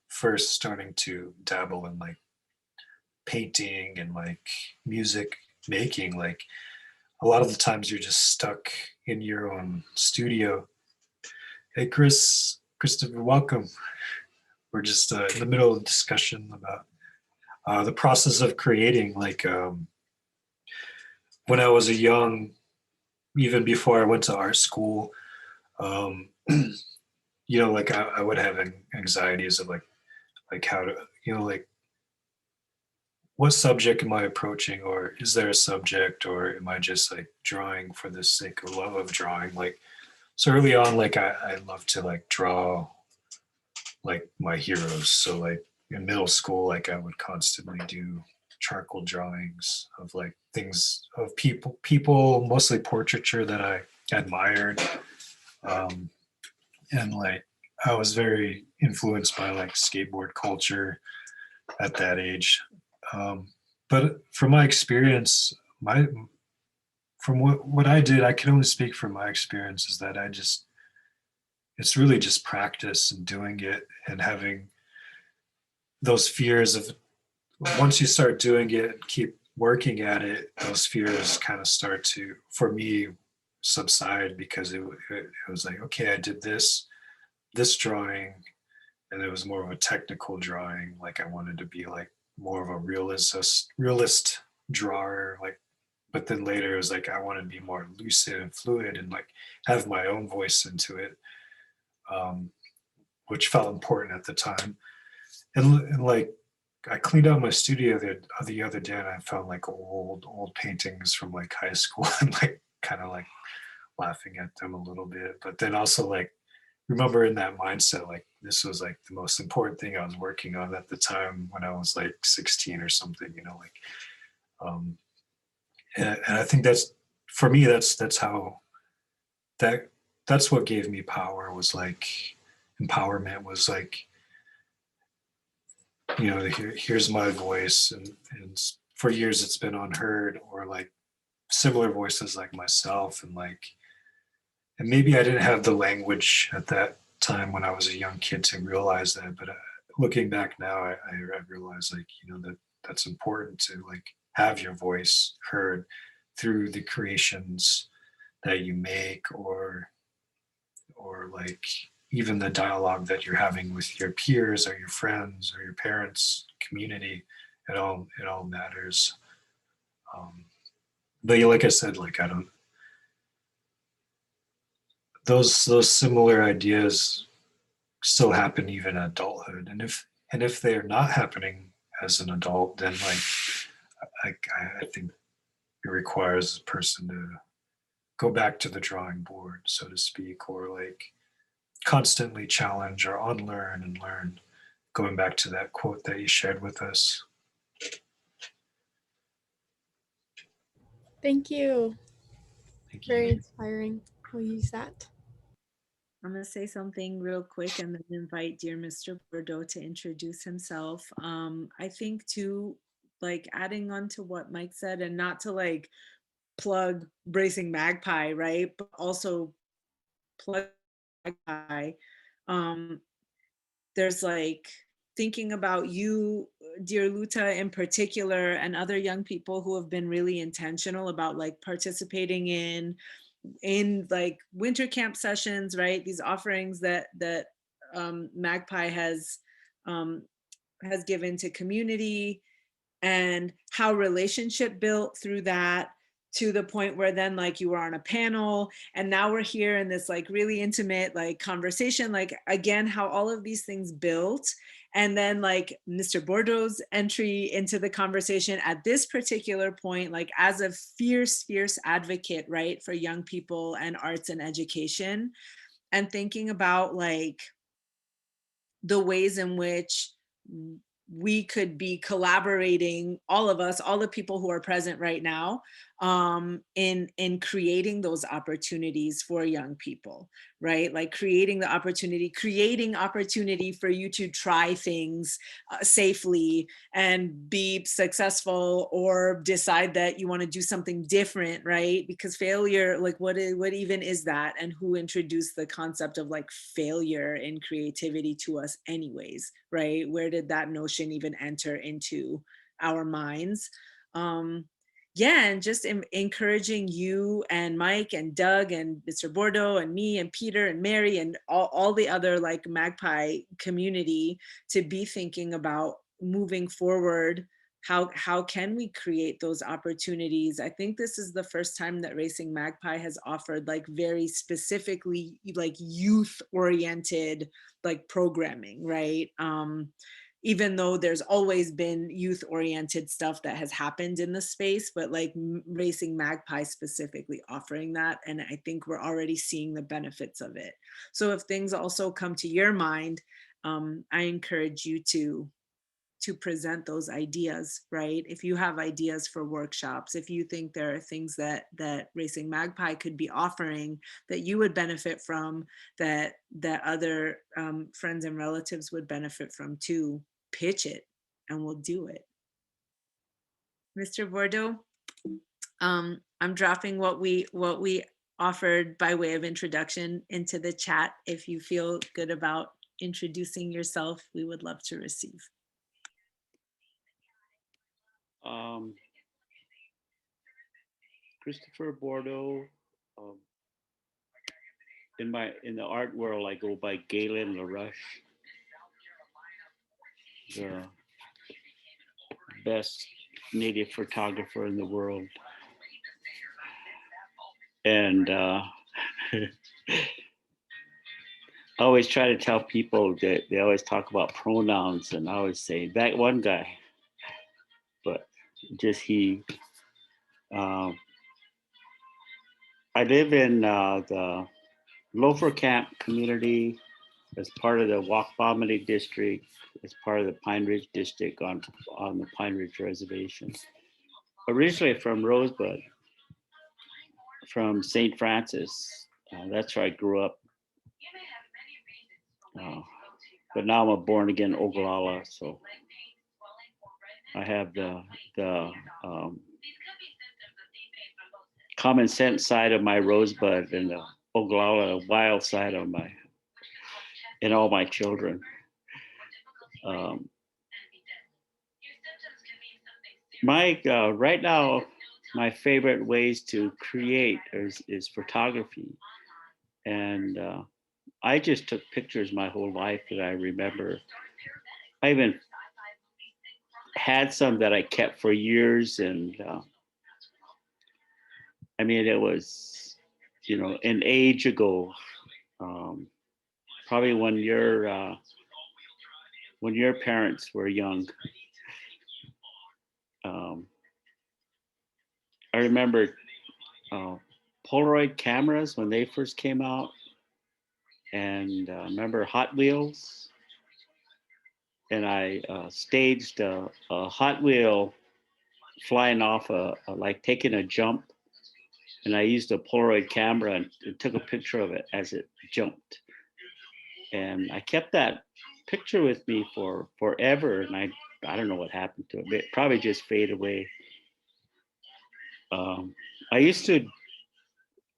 first starting to dabble in painting and music making. A lot of the times you're just stuck in your own studio. Hey, Christopher, welcome. We're just in the middle of a discussion about the process of creating. When I was even before I went to art school, I would have anxieties of how to, what subject am I approaching, or is there a subject, or am I just drawing for the sake of love of drawing? So early on, I love to draw my heroes. So in middle school, I would constantly do charcoal drawings of things of people, mostly portraiture that I admired. And I was very influenced by skateboard culture at that age. But from my experience, from what I did, I can only speak from my experience, is that it's really just practice and doing it and having those fears of, once you start doing it and keep working at it, those fears kind of start to, for me, subside, because it was okay, I did this drawing, and it was more of a technical drawing. I wanted to be more of a realist drawer, but then later it was I want to be more lucid and fluid and have my own voice into it, which felt important at the time. And I cleaned out my studio the other day, and I found old paintings from high school and kind of laughing at them a little bit. But then also remember in that mindset, this was the most important thing I was working on at the time when I was 16 or something, and I think that's, for me, that's how that's what gave me power, was empowerment, was here's my voice, and for years it's been unheard, or similar voices like myself, and maybe I didn't have the language at that time when I was a young kid to realize that, but looking back now, I realize that's important to have your voice heard through the creations that you make, or even the dialogue that you're having with your peers or your friends or your parents, community. It all matters. But like I said, those similar ideas still happen even in adulthood. And And if they are not happening as an adult, then I think it requires a person to go back to the drawing board, so to speak, or like constantly challenge or unlearn and learn, going back to that quote that you shared with us. Thank you. Thank you. Very inspiring. We'll use that. I'm going to say something real quick and then invite dear Mr. Bordeaux to introduce himself. I think too, like adding on to what Mike said, and not to like plug Racing Magpie, right? But also plug Magpie. There's like thinking about you, dear Luta in particular, and other young people who have been really intentional about like participating in like winter camp sessions, right? These offerings that Magpie has given to community, and how relationship built through that, to the point where then like you were on a panel and now we're here in this like really intimate like conversation, like again how all of these things built. And then like Mr. Bordeaux's entry into the conversation at this particular point, like as a fierce advocate, right, for young people and arts and education, and thinking about like the ways in which we could be collaborating, all of us, all the people who are present right now, in creating those opportunities for young people, right? Like creating opportunity for you to try things safely and be successful, or decide that you want to do something different, right? Because failure, like what even is that, and who introduced the concept of like failure in creativity to us anyways, right? Where did that notion even enter into our minds? Yeah, and just encouraging you and Mike and Doug and Mr. Bordeaux and me and Peter and Mary and all the other like Magpie community to be thinking about moving forward. How can we create those opportunities? I think this is the first time that Racing Magpie has offered like very specifically like youth oriented like programming, right? Even though there's always been youth oriented stuff that has happened in the space, but like Racing Magpie specifically offering that. And I think we're already seeing the benefits of it. So if things also come to your mind, I encourage you to present those ideas, right? If you have ideas for workshops, if you think there are things that Racing Magpie could be offering that you would benefit from, that other friends and relatives would benefit from too, pitch it and we'll do it. Mr. Bordeaux, I'm dropping what we offered by way of introduction into the chat. If you feel good about introducing yourself, we would love to receive. Christopher Bordeaux. In the art world, I go by Galen LaRush. The best native photographer in the world. And I always try to tell people that they always talk about pronouns, and I always say that one guy, but just he. I live in the Loafer Camp community as part of the Wakpamani district, as part of the Pine Ridge district on the Pine Ridge Reservation. Originally from Rosebud, from St. Francis. That's where I grew up. But now I'm a born again Ogallala, so I have the common sense side of my Rosebud and the Ogallala wild side of in all my children. Mike, right now, my favorite ways to create is photography. And I just took pictures my whole life that I remember. I even had some that I kept for years. And I mean, it was, an age ago, probably when you're when your parents were young. I remember Polaroid cameras when they first came out, and remember Hot Wheels. And I staged a Hot Wheel flying off like taking a jump. And I used a Polaroid camera and took a picture of it as it jumped. And I kept that picture with me for forever. And I don't know what happened to it. It probably just faded away. I used to,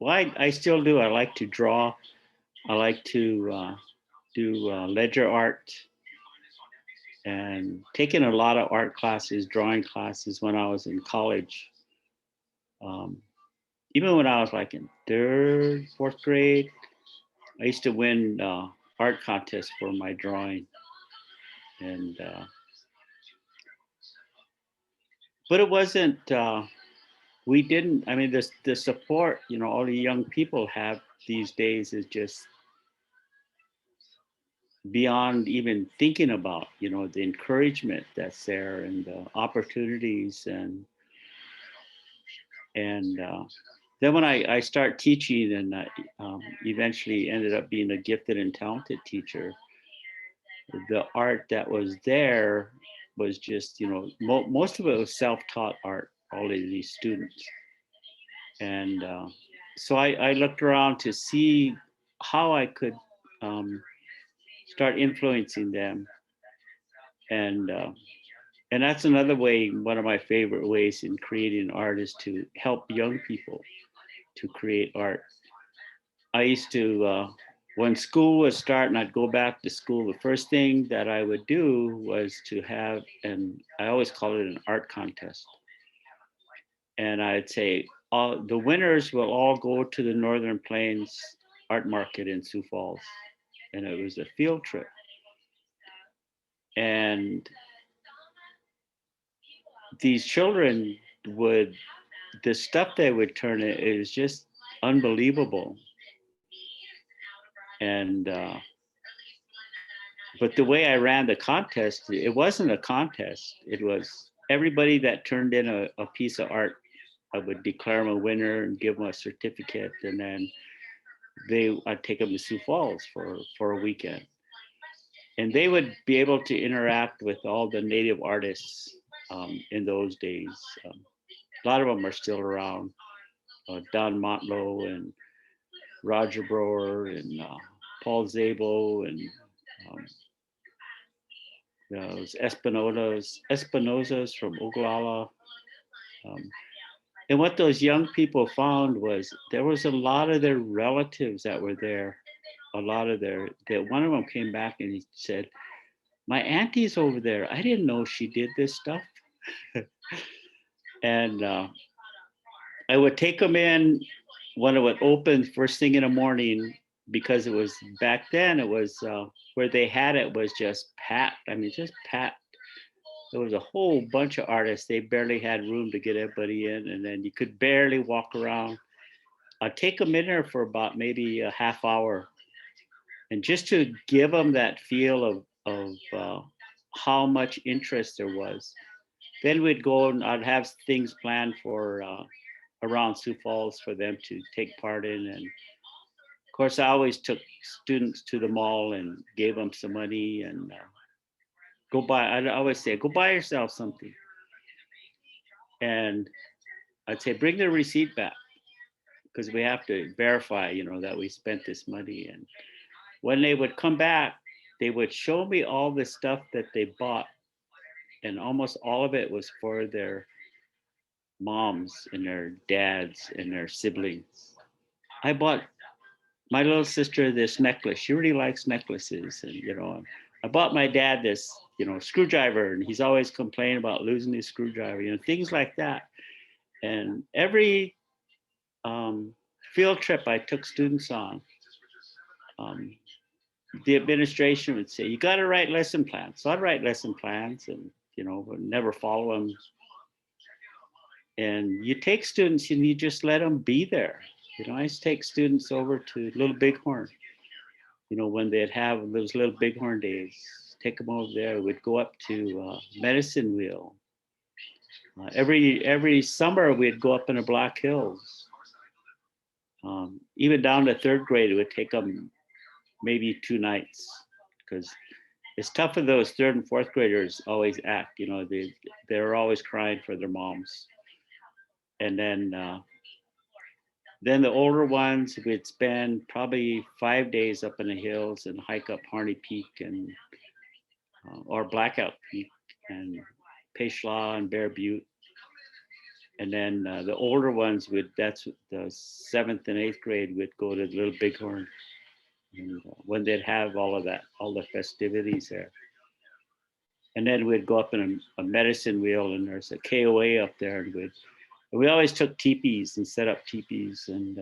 well, I still do. I like to draw. I like to do ledger art, and taking a lot of art classes, drawing classes when I was in college. Even when I was like in 3rd, 4th grade, I used to win art contests for my drawing. And but it wasn't, we didn't, I mean, the support, you know, all the young people have these days is just beyond even thinking about, you know, the encouragement that's there and the opportunities. And then when I start teaching, and eventually ended up being a gifted and talented teacher, the art that was there was just, you know, most of it was self-taught art, all of these students. And so I looked around to see how I could start influencing them. And that's another way, one of my favorite ways in creating art is to help young people to create art. I used to, when school was starting, I'd go back to school. The first thing that I would do was to have, and I always call it an art contest. And I'd say, the winners will all go to the Northern Plains Art Market in Sioux Falls. And it was a field trip. And these children would, the stuff they would turn in is just unbelievable. And but the way I ran the contest, it wasn't a contest. It was everybody that turned in a piece of art, I would declare them a winner and give them a certificate, and then I'd take them to Sioux Falls for a weekend. And they would be able to interact with all the native artists in those days. A lot of them are still around. Don Montlow and Roger Brower and Paul Zabel and those Espinosas from Oglala. And what those young people found was there was a lot of their relatives that were there. A lot of one of them came back and he said, "My auntie's over there. I didn't know she did this stuff." And I would take them in when it would open first thing in the morning, because it was back then, it was where they had it was just packed. I mean, just packed. There was a whole bunch of artists. They barely had room to get everybody in, and then you could barely walk around. I'd take them in there for about maybe a half hour, and just to give them that feel of how much interest there was. Then we'd go and I'd have things planned for around Sioux Falls for them to take part in. And of course, I always took students to the mall and gave them some money and I'd always say, go buy yourself something. And I'd say, bring the receipt back, because we have to verify, you know, that we spent this money. And when they would come back, they would show me all the stuff that they bought. And almost all of it was for their moms and their dads and their siblings. I bought my little sister this necklace. She really likes necklaces. And, you know, I bought my dad this, you know, screwdriver, and he's always complaining about losing his screwdriver, you know, things like that. And every field trip I took students on, the administration would say, you got to write lesson plans. So I'd write lesson plans and, you know, but never follow them. And you take students and you just let them be there. You know, I used to take students over to Little Bighorn, you know, when they'd have those Little Bighorn days, take them over there. We'd go up to Medicine Wheel. Every summer, we'd go up in the Black Hills. Even down to third grade, it would take them maybe 2 nights, because it's tough for those third and fourth graders always act, you know, they're always crying for their moms. And then the older ones, we'd spend probably 5 days up in the hills and hike up Harney Peak and or Blackout Peak and Peshla and Bear Butte. And then the older ones that's the 7th and 8th grade, would go to Little Bighorn, and when they'd have all the festivities there. And then we'd go up in a Medicine Wheel, and there's a KOA up there, and we always took teepees and set up teepees, and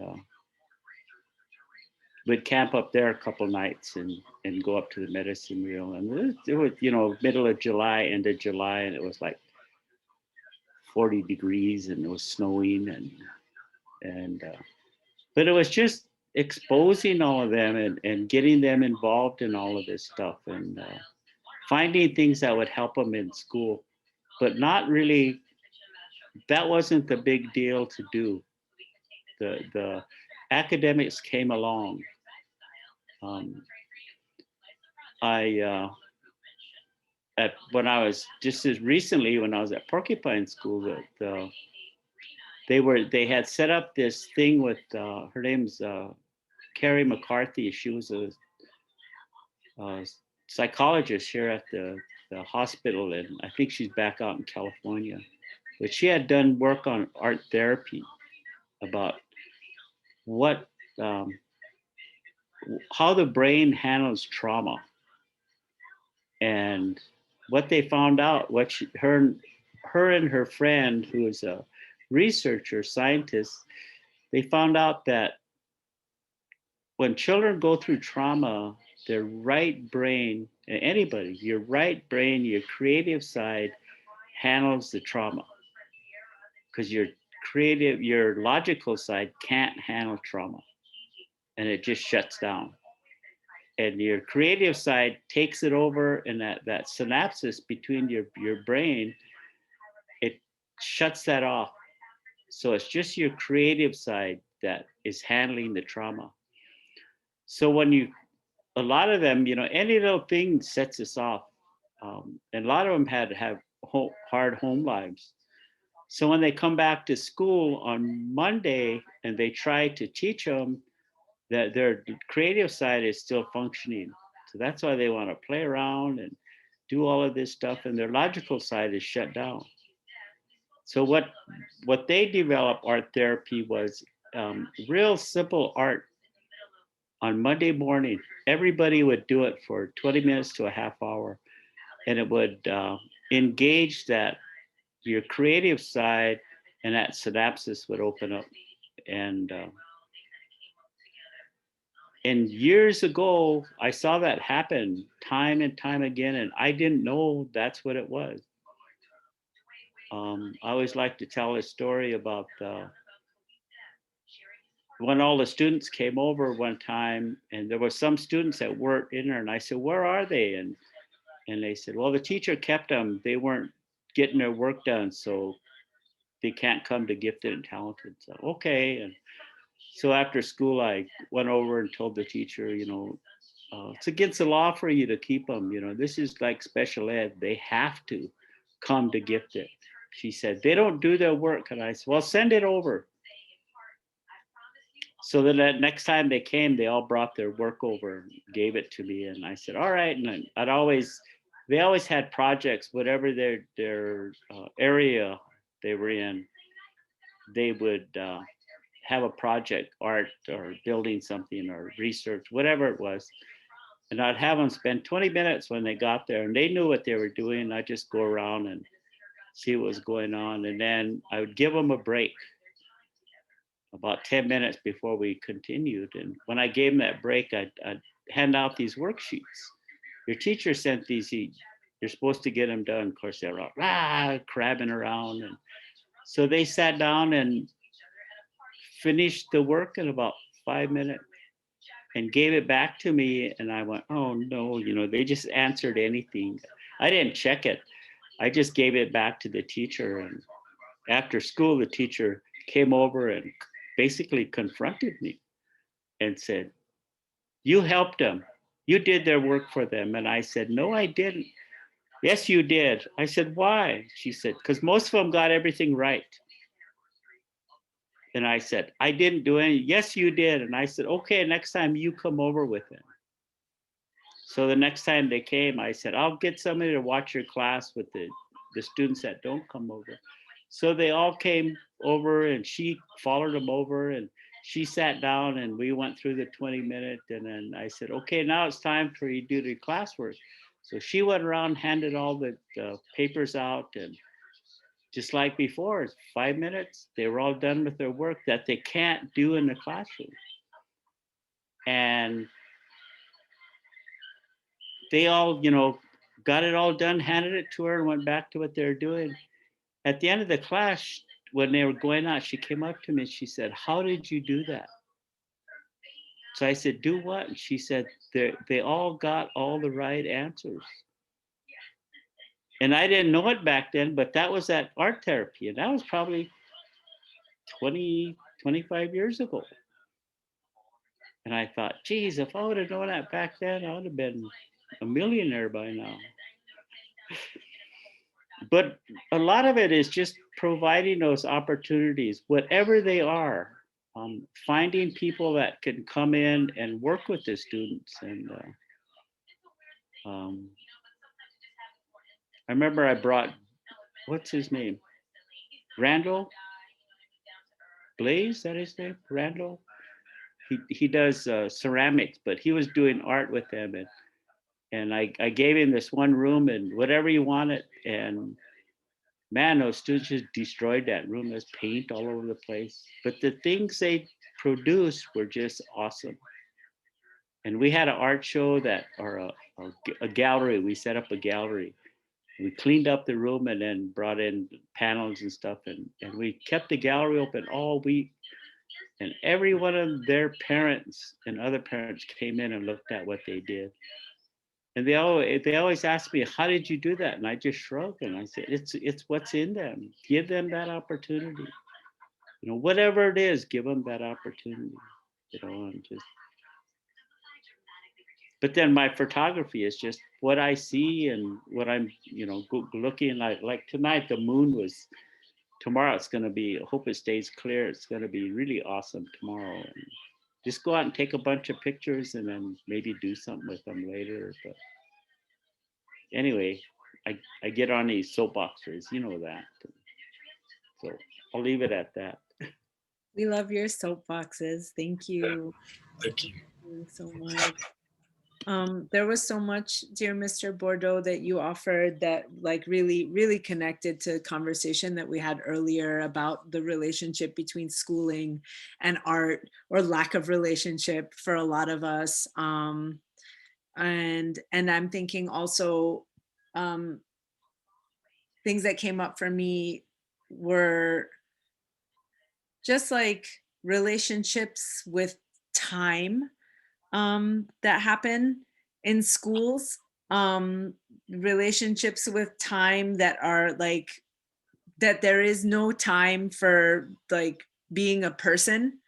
we'd camp up there a couple nights and go up to the Medicine Wheel. And it was, you know, middle of July, end of July, and it was like 40 degrees, and it was snowing, but it was just exposing all of them and getting them involved in all of this stuff, and finding things that would help them in school, but not really, that wasn't the big deal to do. The academics came along. When I was just as recently, when I was at Porcupine School, they had set up this thing with her name's Carrie McCarthy. She was a psychologist here at the hospital, and I think she's back out in California. But she had done work on art therapy about how the brain handles trauma. And what they found out, her and her friend, who is a researcher, scientist, they found out that when children go through trauma, their right brain, anybody, your right brain, your creative side handles the trauma, because your logical side can't handle trauma, and it just shuts down. And your creative side takes it over, and that synapses between your brain, it shuts that off. So it's just your creative side that is handling the trauma. So a lot of them, you know, any little thing sets us off. And a lot of them have hard home lives. So when they come back to school on Monday and they try to teach them, that their creative side is still functioning. So that's why they want to play around and do all of this stuff, and their logical side is shut down. So what they developed art therapy was real simple art. On Monday morning, everybody would do it for 20 minutes to a half hour, and it would engage your creative side, and that synapses would open up. And years ago, I saw that happen time and time again, and I didn't know that's what it was. I always like to tell a story about when all the students came over one time, and there were some students that weren't in there, and I said, "Where are they?" And they said, "Well, the teacher kept them. They weren't getting their work done, so they can't come to Gifted and Talented." So, okay. And so after school, I went over and told the teacher, you know, it's against the law for you to keep them. You know, this is like special ed. They have to come to Gifted. She said, "They don't do their work." And I said, "Well, send it over." So then that next time they came, they all brought their work over and gave it to me. And I said, "All right." And they always had projects, whatever their area they were in, they would have a project, art or building something or research, whatever it was. And I'd have them spend 20 minutes when they got there, and they knew what they were doing. I'd just go around and see what was going on. And then I would give them a break, about 10 minutes before we continued. And when I gave them that break, I'd hand out these worksheets. Your teacher sent these, you're supposed to get them done. Of course, they're all crabbing around. And so they sat down and finished the work in about 5 minutes. and gave it back to me. And I went, oh no, you know, they just answered anything. I didn't check it. I just gave it back to the teacher. And after school, the teacher came over and basically confronted me and said, you helped them. You did their work for them. And I said, no, I didn't. Yes, you did. I said, why? She said, because most of them got everything right. And I said, I didn't do any. Yes, you did. And I said, okay, next time you come over with it. So the next time they came, I said, I'll get somebody to watch your class with the students that don't come over. So they all came over and she followed them over and she sat down and we went through the 20-minute. And then I said, okay, now it's time for you to do the classwork. So she went around, handed all the papers out, and just like before, 5 minutes, they were all done with their work that they can't do in the classroom. And they all, you know, got it all done, handed it to her, and went back to what they were doing. At the end of the class, when they were going out, she came up to me and she said, how did you do that? So I said, do what? And she said, they all got all the right answers. And I didn't know it back then, but that was at art therapy. And that was probably 20, 25 years ago. And I thought, geez, if I would have known that back then, I would have been a millionaire by now. But a lot of it is just providing those opportunities, whatever they are, finding people that can come in and work with the students. And I remember I brought, what's his name? Randall Blaze, is that his name? Randall? He does ceramics, but he was doing art with them. And I gave him this one room and whatever he wanted. And man, those students just destroyed that room. There's paint all over the place. But the things they produced were just awesome. And we had an art show that, or a gallery. We set up a gallery. We cleaned up the room and then brought in panels and stuff. And we kept the gallery open all week. And every one of their parents and other parents came in and looked at what they did. And they always ask me, how did you do that? And I just shrugged and I said, it's what's in them. Give them that opportunity. You know, whatever it is, give them that opportunity. You know, and just. But then my photography is just what I see and what I'm, you know, looking like tonight, the moon was, tomorrow it's going to be, I hope it stays clear. It's going to be really awesome tomorrow. And just go out and take a bunch of pictures and then maybe do something with them later. But anyway, I get on these soapboxers, you know that. So I'll leave it at that. We love your soapboxes. Thank you. Thank you. Thank you so much. There was so much, dear Mr. Bordeaux, that you offered that like really connected to conversation that we had earlier about the relationship between schooling and art, or lack of relationship for a lot of us. And I'm thinking also things that came up for me were just like relationships with time that happen in schools, relationships with time that are like, that there is no time for like being a person,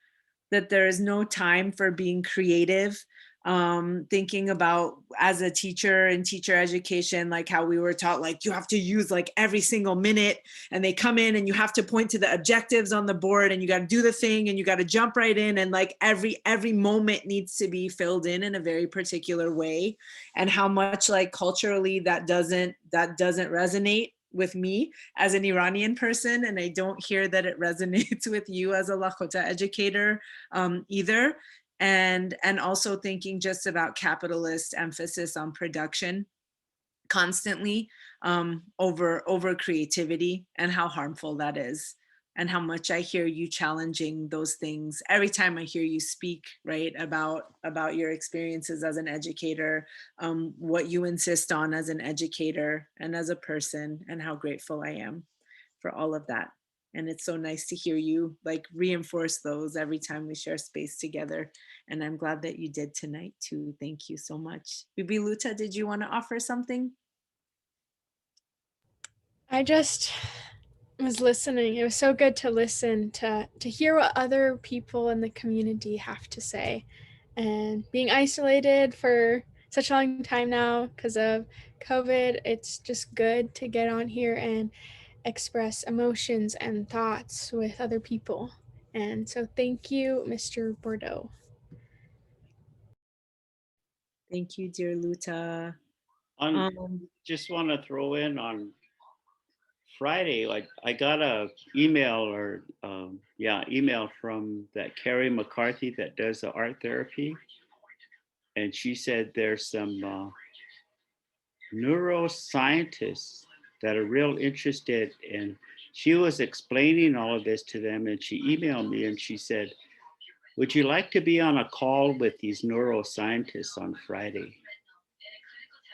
that there is no time for being creative. Thinking about as a teacher in teacher education, like how we were taught, like you have to use like every single minute, and they come in and you have to point to the objectives on the board and you got to do the thing and you got to jump right in, and like every moment needs to be filled in a very particular way. And how much like culturally that doesn't resonate with me as an Iranian person, and I don't hear that it resonates with you as a Lakota educator either. And also thinking just about capitalist emphasis on production constantly over creativity, and how harmful that is, and how much I hear you challenging those things every time I hear you speak, right, about your experiences as an educator, what you insist on as an educator and as a person, and how grateful I am for all of that. And it's so nice to hear you like reinforce those every time we share space together. And I'm glad that you did tonight too. Thank you so much. Bibi Luta, did you want to offer something? I just was listening. It was so good to listen to hear what other people in the community have to say. And being isolated for such a long time now because of COVID, it's just good to get on here and express emotions and thoughts with other people. And so thank you, Mr. Bordeaux. Thank you, dear Luta. Just want to throw in on Friday, like I got a email or email from that Carrie McCarthy that does the art therapy, and she said there's some neuroscientists that are real interested in. She was explaining all of this to them, and she emailed me and she said, "Would you like to be on a call with these neuroscientists on Friday?"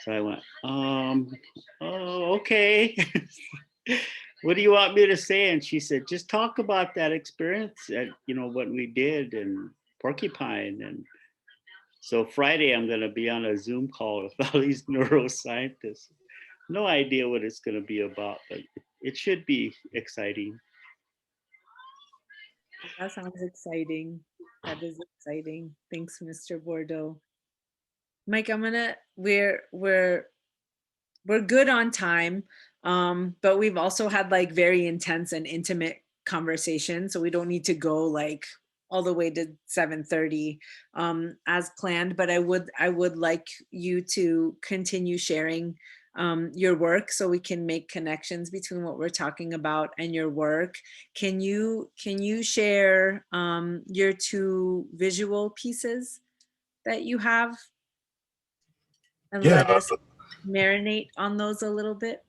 So I went, oh, okay. What do you want me to say? And she said, just talk about that experience at, what we did in Porcupine. And so Friday, I'm going to be on a Zoom call with all these neuroscientists. No idea what it's going to be about, but it should be exciting. That sounds exciting. That is exciting. Thanks, Mr. Bordeaux. Mike, we're good on time, but we've also had like very intense and intimate conversations, so we don't need to go like all the way to 7:30 as planned. But I would like you to continue sharing your work so we can make connections between what we're talking about and your work. Can you share your 2 visual pieces that you have? And let us marinate on those a little bit.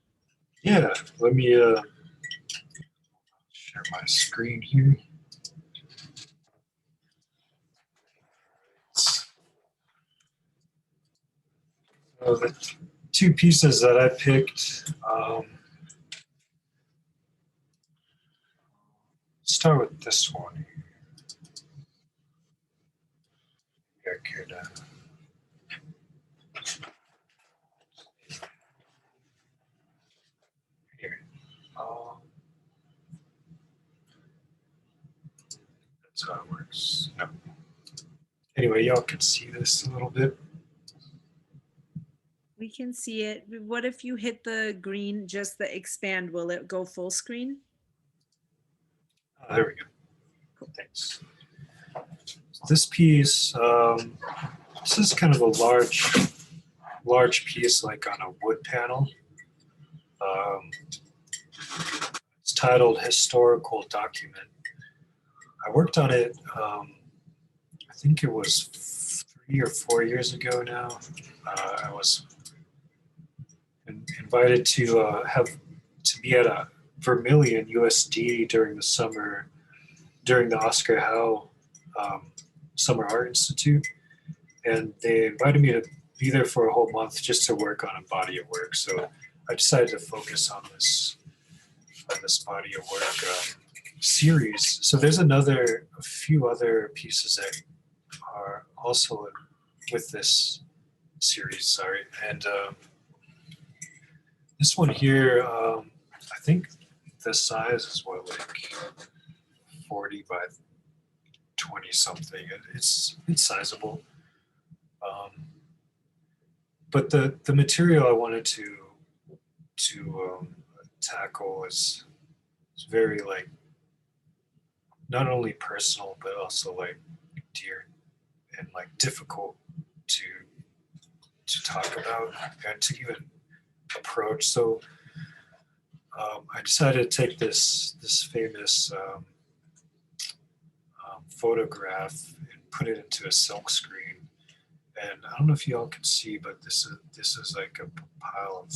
Yeah, let me share my screen here. So the 2 pieces that I picked, start with this one. I could, here. That's how it works. No. Anyway, y'all can see this a little bit. We can see it. What if you hit the green, just the expand, will it go full screen? There we go. Cool. Thanks. This piece, this is kind of a large piece, like on a wood panel. It's titled Historical Document. I worked on it, I think it was 3 or 4 years ago now. I was invited to be at a Vermilion USD during the summer, during the Oscar Howe Summer Art Institute, and they invited me to be there for a whole month just to work on a body of work. So I decided to focus on this body of work series. So there's a few other pieces that are also with this series. Sorry, and this one here, I think the size is what, like 40 by 20 something. It's sizable. But the material I wanted to tackle is very like not only personal but also like dear and like difficult to talk about and to even approach. So I decided to take this famous photograph and put it into a silk screen. And I don't know if y'all can see, but this is like a pile of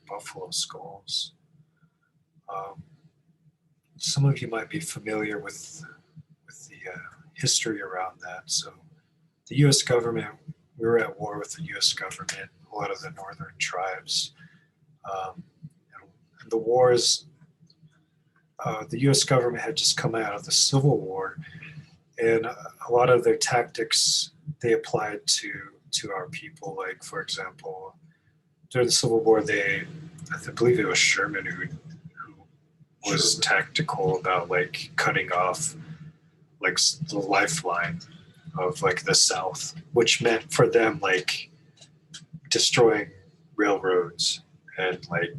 buffalo skulls. Some of you might be familiar with the history around that. So the U.S. government, we were at war with the U.S. government, a lot of the northern tribes. And the wars the U.S. government had just come out of the Civil War, and a lot of their tactics they applied to our people. Like, for example, during the Civil War, I believe it was Sherman who was tactical about like cutting off like the lifeline of like the South, which meant for them like destroying railroads and like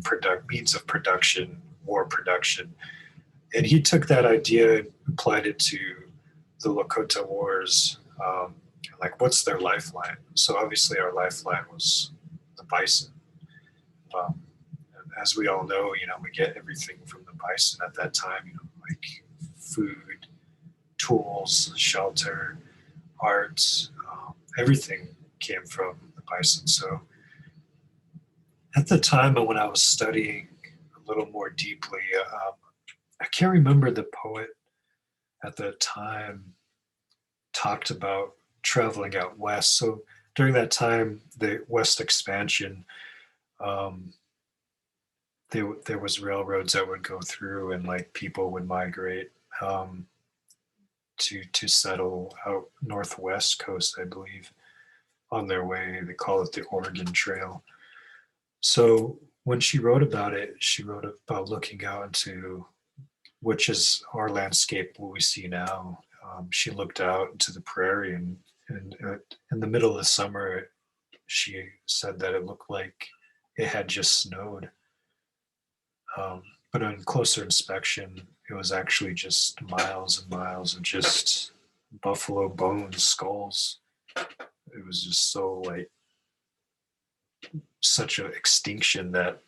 means of production, war production. And he took that idea and applied it to the Lakota wars. Like, what's their lifeline? So obviously our lifeline was the bison. As we all know, we get everything from the bison at that time, like food, tools, shelter, art, everything came from the bison. So at the time when I was studying a little more deeply, I can't remember the poet at the time talked about traveling out west. So during that time, the West expansion, there was railroads that would go through, and like people would migrate to settle out northwest coast, I believe, on their way. They call it the Oregon Trail. So when she wrote about it, she wrote about looking out into, which is our landscape, what we see now. She looked out into the prairie, and in the middle of the summer, she said that it looked like it had just snowed. But on closer inspection, it was actually just miles and miles of just buffalo bones, skulls. It was just so like such an extinction that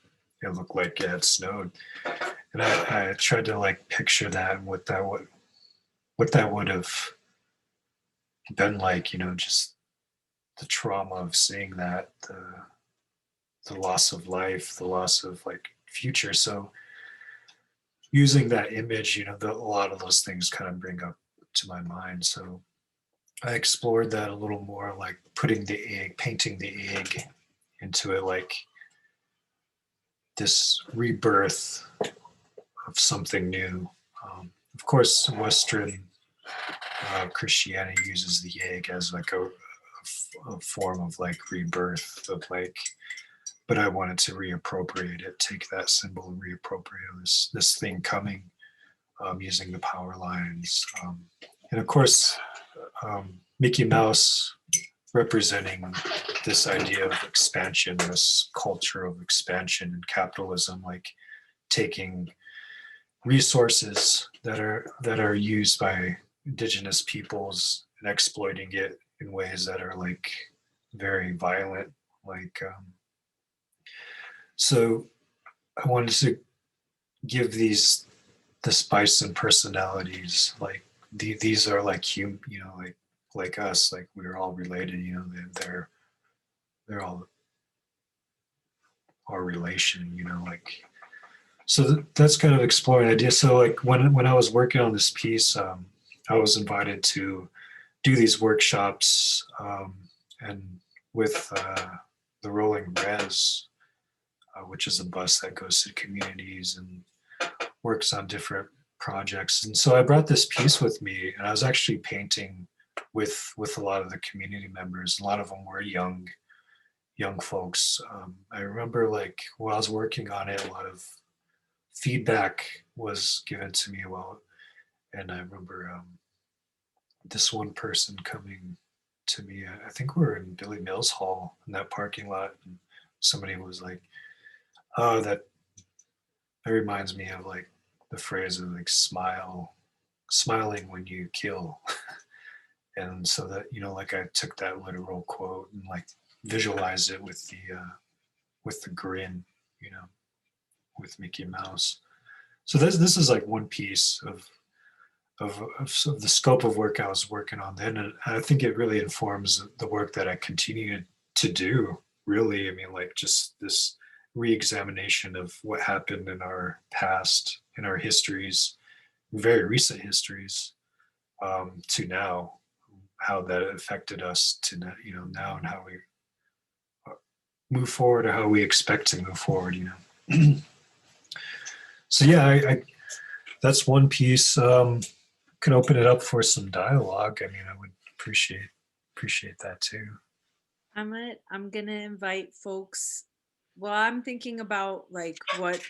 it looked like it had snowed. And I tried to like picture that and what that would have been like, just the trauma of seeing that, the loss of life, the loss of like future. So using that image, a lot of those things kind of bring up to my mind. So I explored that a little more, like painting the egg into it, like this rebirth of something new. Of course, Western Christianity uses the egg as like a form of like rebirth of like, but I wanted to reappropriate it, take that symbol and reappropriate this thing coming, using the power lines. And of course, Mickey Mouse representing this idea of expansion, this culture of expansion and capitalism, like taking resources that are used by indigenous peoples and exploiting it in ways that are like very violent, like so I wanted to give the bison personalities, like these are like like us, like we're all related, they're all our relation, like. So that's kind of exploring ideas. So like when I was working on this piece, I was invited to do these workshops, and with the Rolling Res, which is a bus that goes to communities and works on different projects. And so I brought this piece with me, and I was actually painting with a lot of the community members. A lot of them were young folks. I remember like while I was working on it, a lot of feedback was given to me about, and I remember this one person coming to me. I think we were in Billy Mills Hall in that parking lot, and somebody was like, "Oh, that reminds me of like the phrase of like smiling when you kill." And so that, like I took that literal quote and like visualized it with the grin, with Mickey Mouse. So this is like one piece of the scope of work I was working on then, and I think it really informs the work that I continue to do. Really, I mean, like just this re-examination of what happened in our past, in our histories, very recent histories, to now, how that affected us to now, and how we move forward, or how we expect to move forward. So yeah, that's one piece. Can open it up for some dialogue. I mean, I would appreciate that too. I'm gonna invite folks. Well, I'm thinking about like what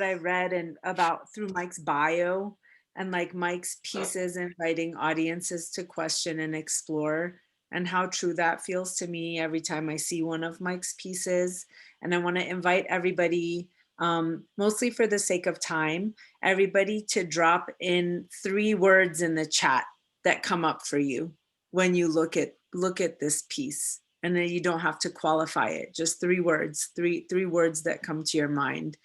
I read and about through Mike's bio and like Mike's pieces, inviting audiences to question and explore, and how true that feels to me every time I see one of Mike's pieces. And I want to invite everybody, mostly for the sake of time, everybody to drop in 3 words in the chat that come up for you when you look at this piece. And then you don't have to qualify it, just 3 words, three words that come to your mind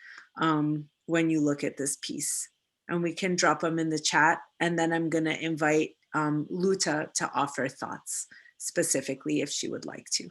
when you look at this piece. And we can drop them in the chat. And then I'm gonna invite Luta to offer thoughts specifically if she would like to.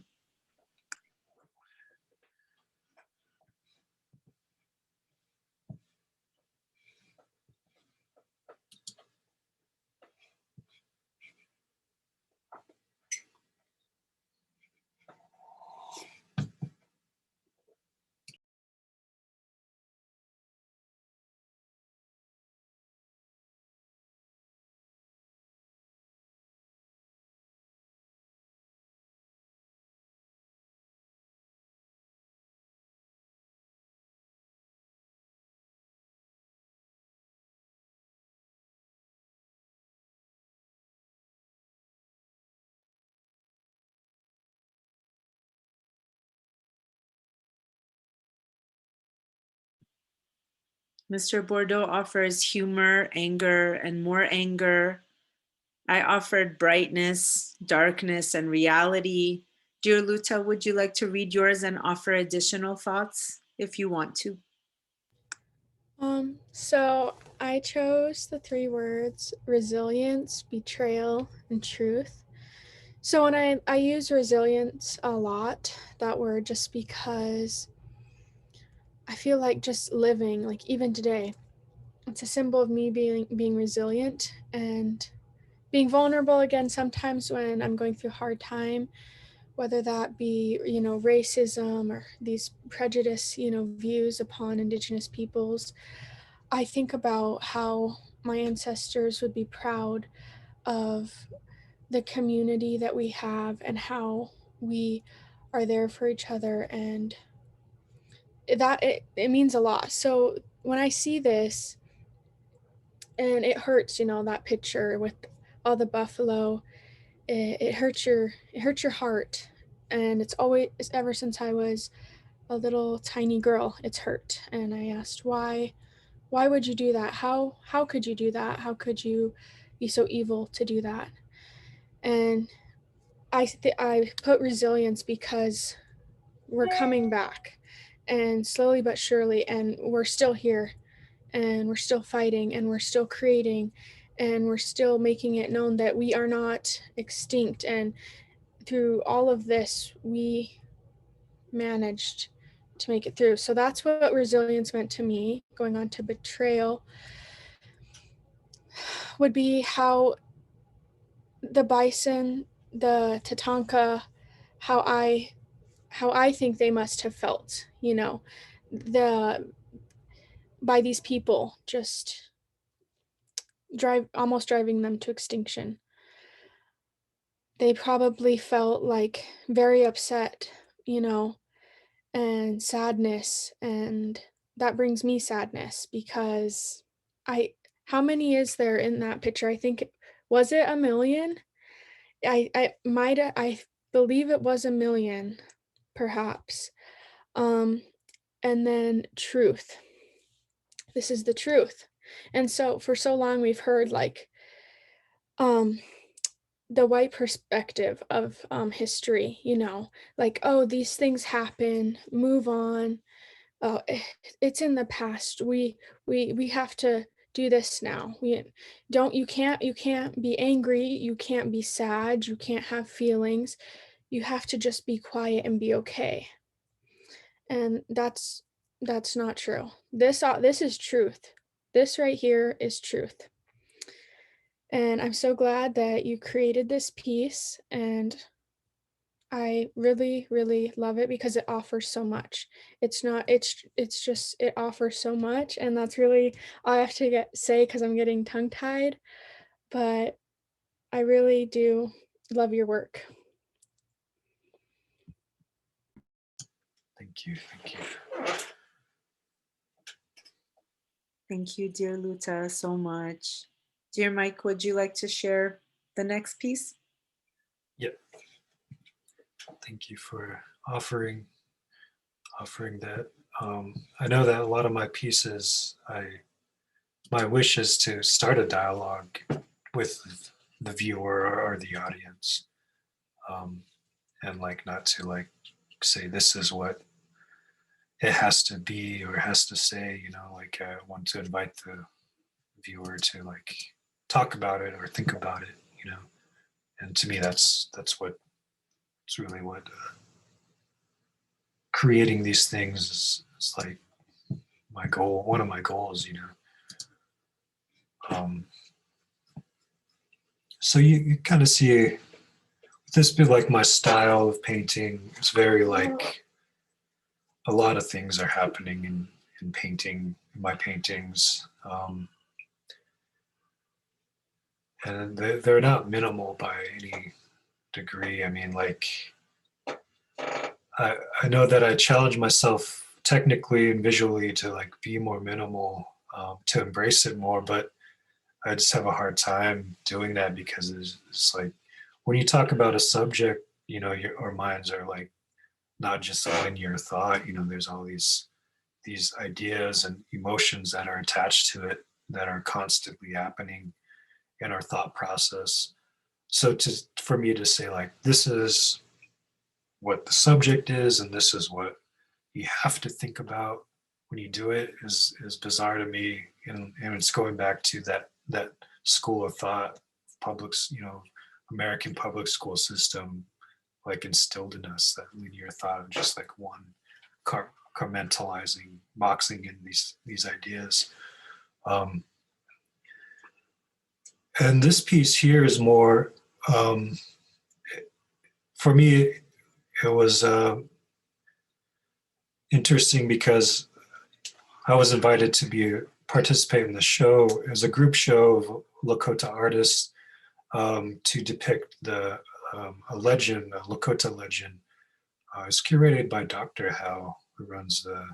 Mr. Bordeaux offers humor, anger, and more anger. I offered brightness, darkness, and reality. Dear Luta, would you like to read yours and offer additional thoughts if you want to? So I chose the 3 words: resilience, betrayal, and truth. So when I use resilience a lot, that word, just because I feel like just living, like even today, it's a symbol of me being resilient and being vulnerable again sometimes when I'm going through a hard time, whether that be, racism or these prejudice, views upon Indigenous peoples. I think about how my ancestors would be proud of the community that we have and how we are there for each other, and that it means a lot. So when I see this, and it hurts, that picture with all the buffalo, it hurts your heart. And it's always, ever since I was a little tiny girl, it's hurt. And I asked, why would you do that? How could you do that? How could you be so evil to do that? And I put resilience because we're coming back, and slowly but surely, and we're still here, and we're still fighting, and we're still creating, and we're still making it known that we are not extinct. And through all of this, we managed to make it through. So that's what resilience meant to me. Going on to betrayal would be how the bison, the Tatanka, how I think they must have felt, by these people just almost driving them to extinction. They probably felt like very upset, and sadness, and that brings me sadness because how many is there in that picture? I think, was it 1 million? I believe it was 1 million, perhaps. And then truth. This is the truth. And so for so long we've heard like the white perspective of history, like, oh, these things happen, move on. Oh, it's in the past. We have to do this now. You can't be angry, you can't be sad, you can't have feelings. You have to just be quiet and be okay. And that's not true. This is truth. This right here is truth. And I'm so glad that you created this piece, and I really, really love it because it offers so much. It's just, it offers so much. And that's really all I have to say because I'm getting tongue tied. But I really do love your work. Thank you. Thank you. Thank you, dear Luta, so much. Dear Mike, would you like to share the next piece? Yep. Thank you for offering that. I know that a lot of my pieces, my wish is to start a dialogue with the viewer or the audience, and like not to like say this is what it has to be or has to say. You know, like I want to invite the viewer to like talk about it or think about it. You know, and to me, that's what it's really what creating these things is like my goal, one of my goals, you know. So you kind of see this be like my style of painting. It's very like a lot of things are happening in painting, in my paintings. And they're not minimal by any degree. I mean, like, I know that I challenge myself technically and visually to like be more minimal, to embrace it more, but I just have a hard time doing that because it's like when you talk about a subject, you know, our minds are like not just a linear thought. You know, there's all these ideas and emotions that are attached to it that are constantly happening in our thought process. So for me to say like this is what the subject is and this is what you have to think about when you do it is bizarre to me, and it's going back to that school of thought, you know, American public school system, like instilled in us that linear thought of just like one compartmentalizing, boxing in these ideas. And this piece here is more, for me, it was interesting because I was invited to participate in the show. It was a group show of Lakota artists to depict a legend, a Lakota legend. It's curated by Dr. Howe, who runs the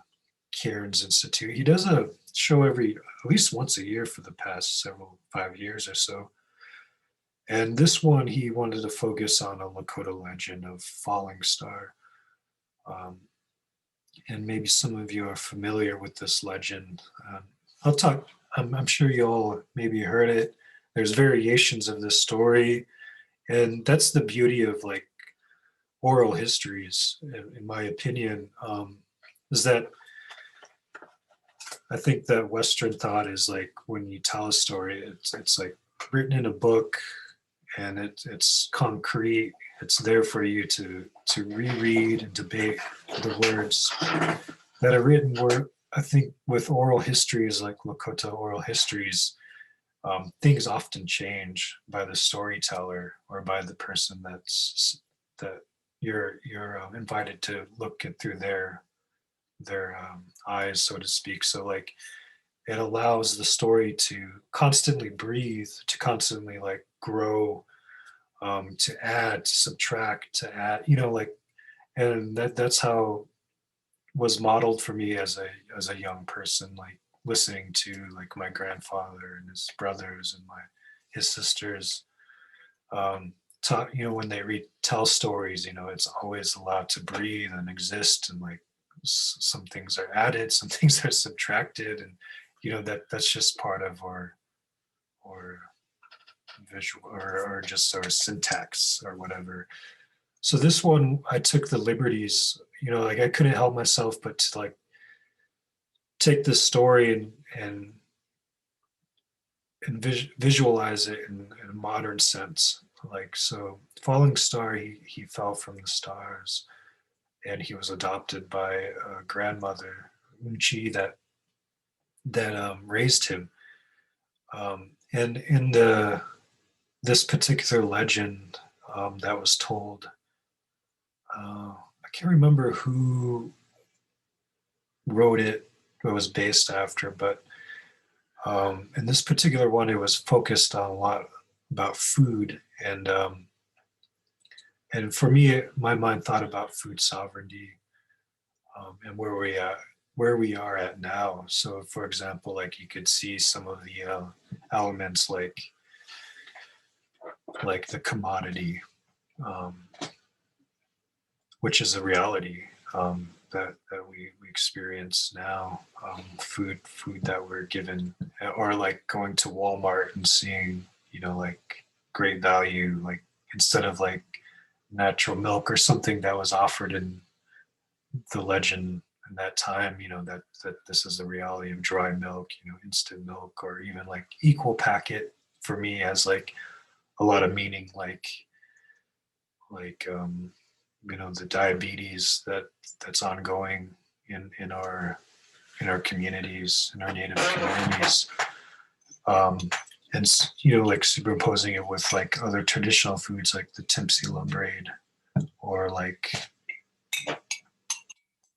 Cairns Institute. He does a show at least once a year for the past 5 years or so. And this one, he wanted to focus on a Lakota legend of falling star. And maybe some of you are familiar with this legend. I'm sure you all maybe heard it. There's variations of this story. And that's the beauty of like oral histories, in my opinion, is that I think that Western thought is like when you tell a story, it's like written in a book and it's concrete. It's there for you to reread and debate the words that are written. I think with oral histories like Lakota oral histories, things often change by the storyteller or by the person that you're invited to look through their eyes, so to speak. So like it allows the story to constantly breathe, to constantly like grow, to add, to subtract, to add, you know, like, and that's how was modeled for me as a young person, like listening to like my grandfather and his brothers and his sisters, talk, you know, when they tell stories, you know, it's always allowed to breathe and exist, and like some things are added, some things are subtracted, and you know that's just part of our visual or just our syntax or whatever. So this one, I took the liberties, you know, like I couldn't help myself but to like take this story and visualize it in a modern sense. Like, so falling star, he fell from the stars, and he was adopted by a grandmother, Unchi, that raised him. And in this particular legend that was told, I can't remember who wrote it, what it was based after, but in this particular one, it was focused on a lot about food, and for me, my mind thought about food sovereignty, and where we are at now. So, for example, like you could see some of the elements like the commodity, um, which is a reality, that we experience now. Food that we're given, or like going to Walmart and seeing, like great value, like instead of like natural milk or something that was offered in the legend in that time, that this is the reality of dry milk, instant milk, or even like equal packet for me has like a lot of meaning, like the diabetes that's ongoing in our communities, in our native communities, and like superimposing it with like other traditional foods like the Timpsy braid, or like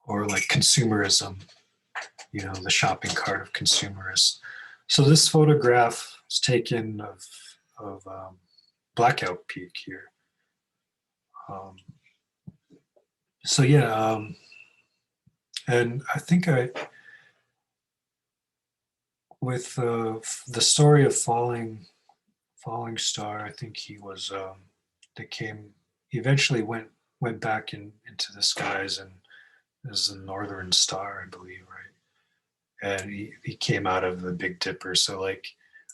consumerism, the shopping cart of consumerists. So this photograph is taken of Blackout Peak here. So yeah, and I think with the story of falling star, I think he was he eventually went back into the skies, and as the Northern Star, I believe, right? And he came out of the Big Dipper. So like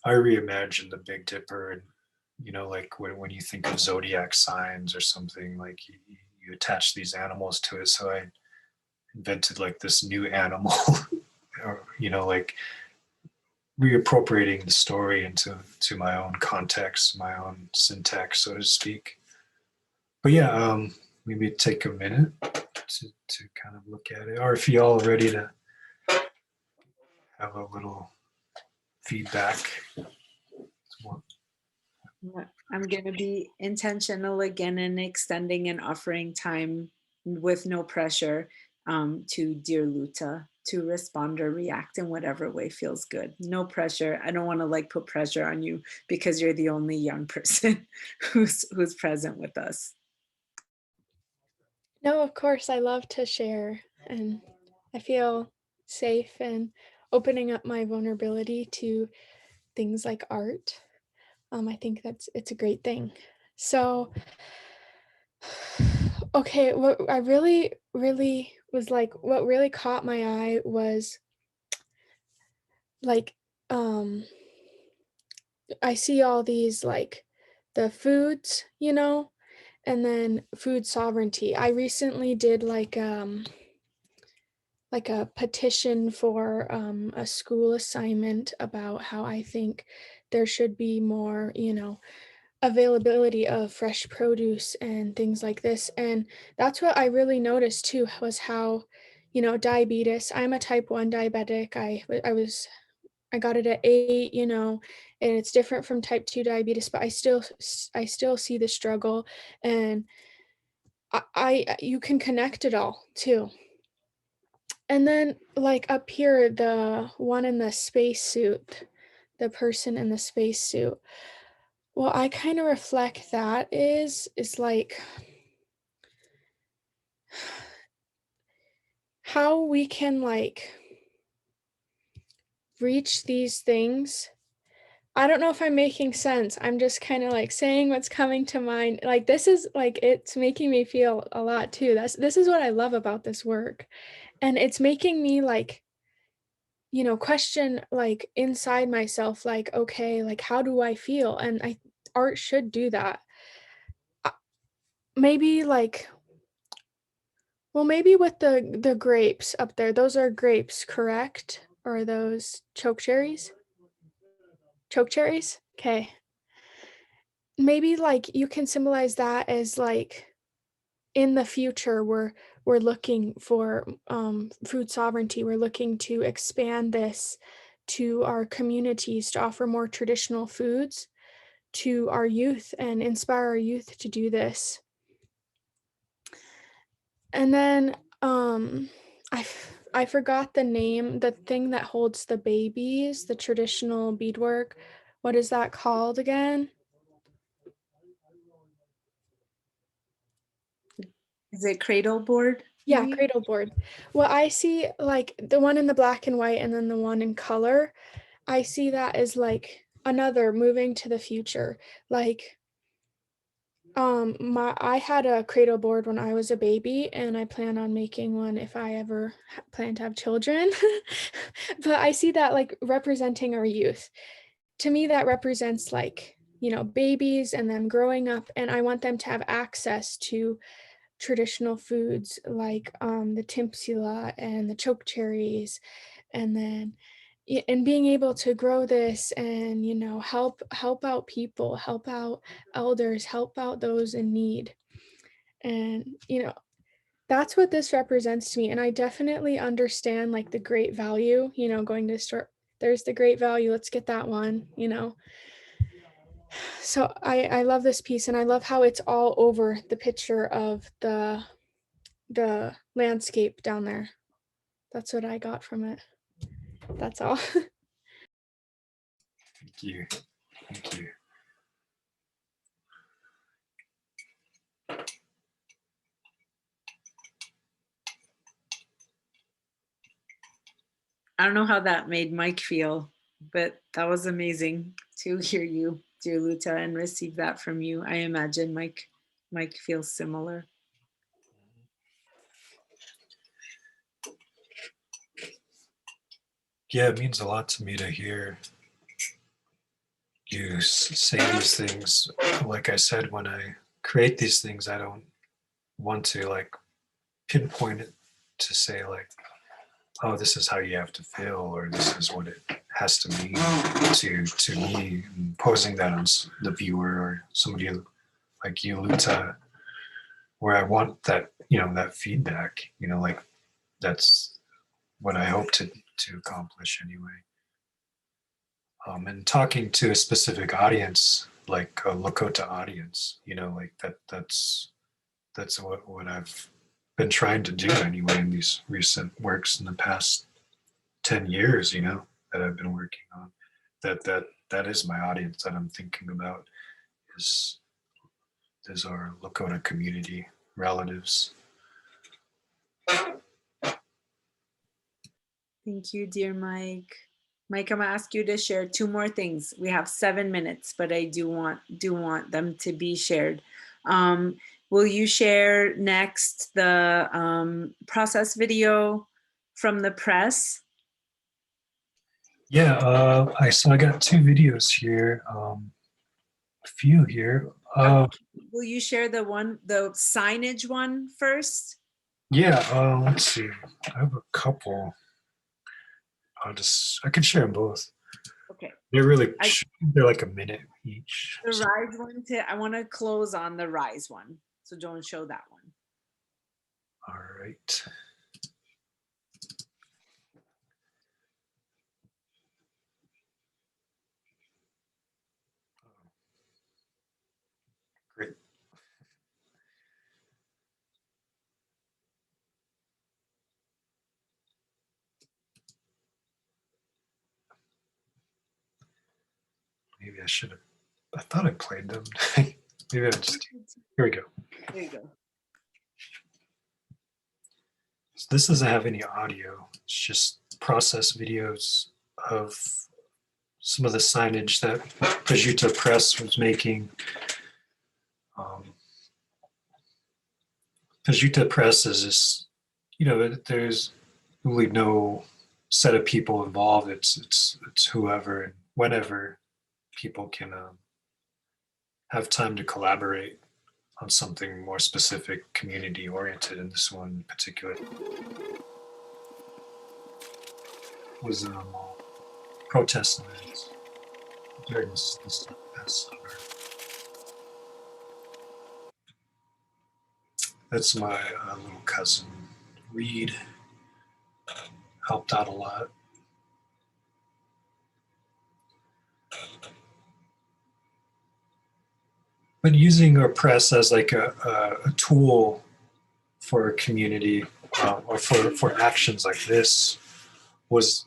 I reimagined the Big Dipper, and like when you think of zodiac signs or something, like you attach these animals to it. So I invented like this new animal, or like reappropriating the story into my own context, my own syntax, so to speak. But yeah, maybe take a minute to kind of look at it, or if y'all are ready to have a little feedback. I'm going to be intentional again in extending and offering time with no pressure to dear Luta to respond or react in whatever way feels good. No pressure. I don't want to like put pressure on you because you're the only young person who's present with us. No, of course, I love to share, and I feel safe and opening up my vulnerability to things like art. I think it's a great thing. So, okay, what I really, really was like, what really caught my eye was like, I see all these like the foods, and then food sovereignty. I recently did like a petition for a school assignment about how I think there should be more, availability of fresh produce and things like this. And that's what I really noticed too, was how, diabetes. I'm a type 1 diabetic. I got it at 8, and it's different from type 2 diabetes, but I still see the struggle, and you can connect it all too. And then like up here, the one in the spacesuit, the person in the spacesuit. Well, I kind of reflect that is like how we can like reach these things. I don't know if I'm making sense. I'm just kind of like saying what's coming to mind. Like this is like, it's making me feel a lot too. This is what I love about this work. And it's making me like, question like inside myself, like, okay, like how do I feel? And art should do that. Maybe like, well, maybe with the grapes up there, those are grapes, correct? Or are those chokecherries? Chokecherries? Okay. Maybe like you can symbolize that as like in the future we're looking for food sovereignty. We're looking to expand this to our communities, to offer more traditional foods to our youth and inspire our youth to do this. And then I forgot the name, the thing that holds the babies, the traditional beadwork. What is that called again? Is it cradle board? Yeah, maybe? cradle board. Well, I see like the one in the black and white and then the one in color. I see that as like another moving to the future. Like I had a cradle board when I was a baby, and I plan on making one if I ever plan to have children. But I see that like representing our youth. To me, that represents like, you know, babies and them growing up, and I want them to have access to traditional foods like the timpsila and the choke cherries, and then and being able to grow this and, you know, help out people, help out elders, help out those in need. And, you know, that's what this represents to me. And I definitely understand like the great value, you know, going to the store, there's the great value, let's get that one, you know. So I love this piece, and I love how it's all over the picture of the landscape down there. That's what I got from it. That's all. Thank you. Thank you. I don't know how that made Mike feel, but that was amazing to hear you, dear Luta, and receive that from you. I imagine Mike feels similar. Yeah, it means a lot to me to hear you say these things. Like I said, when I create these things, I don't want to like pinpoint it to say like, oh, this is how you have to feel, or this is what it has to mean to me, and posing that on the viewer or somebody like you, Luta, where I want that, you know, that feedback, you know, like that's what I hope to accomplish anyway. And talking to a specific audience, like a Lakota audience, you know, like that's what I've been trying to do anyway in these recent works in the past 10 years, you know, that I've been working on. That is my audience that I'm thinking about is our Lakota community relatives. Thank you, dear Mike. Mike, I'm gonna ask you to share two more things. We have 7 minutes, but I do want them to be shared. Will you share next the process video from the press? Yeah, I got two videos here, a few here. Will you share the signage one first? Yeah, let's see. I have a couple. I can share them both. Okay. They're really, they're like a minute each. The rise one I want to close on the rise one, so don't show that one. All right. Great. Maybe I should have, I thought I played them. Maybe I just, here we go. There you go. So this doesn't have any audio. It's just process videos of some of the signage that Prajuta Press was making. Prajuta Press is this, you know, there's really no set of people involved. It's whoever and whenever people can have time to collaborate on something more specific, community oriented. And this one in particular was protest events during this past summer. That's my little cousin Reed. Helped out a lot. But using our press as like a tool for a community or for actions like this was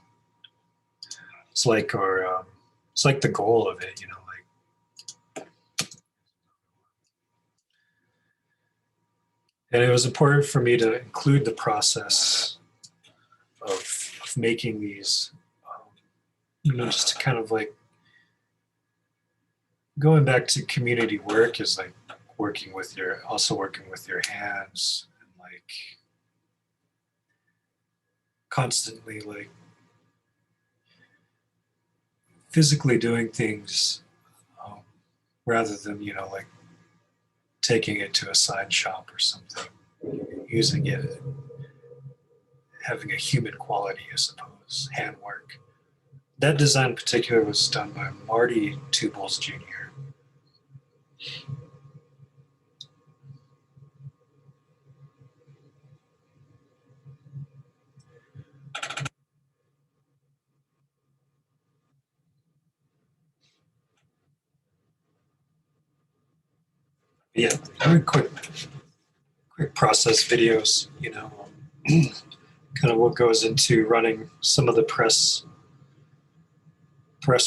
it's like the goal of it, you know, like, and it was important for me to include the process of making these, you know, just to kind of like going back to community work is like working with your hands and like constantly like physically doing things rather than, you know, like taking it to a sign shop or something, using it, having a human quality, I suppose, handwork. That design in particular was done by Micheal TwoBulls Jr. Yeah, very quick process videos, you know, kind of what goes into running some of the press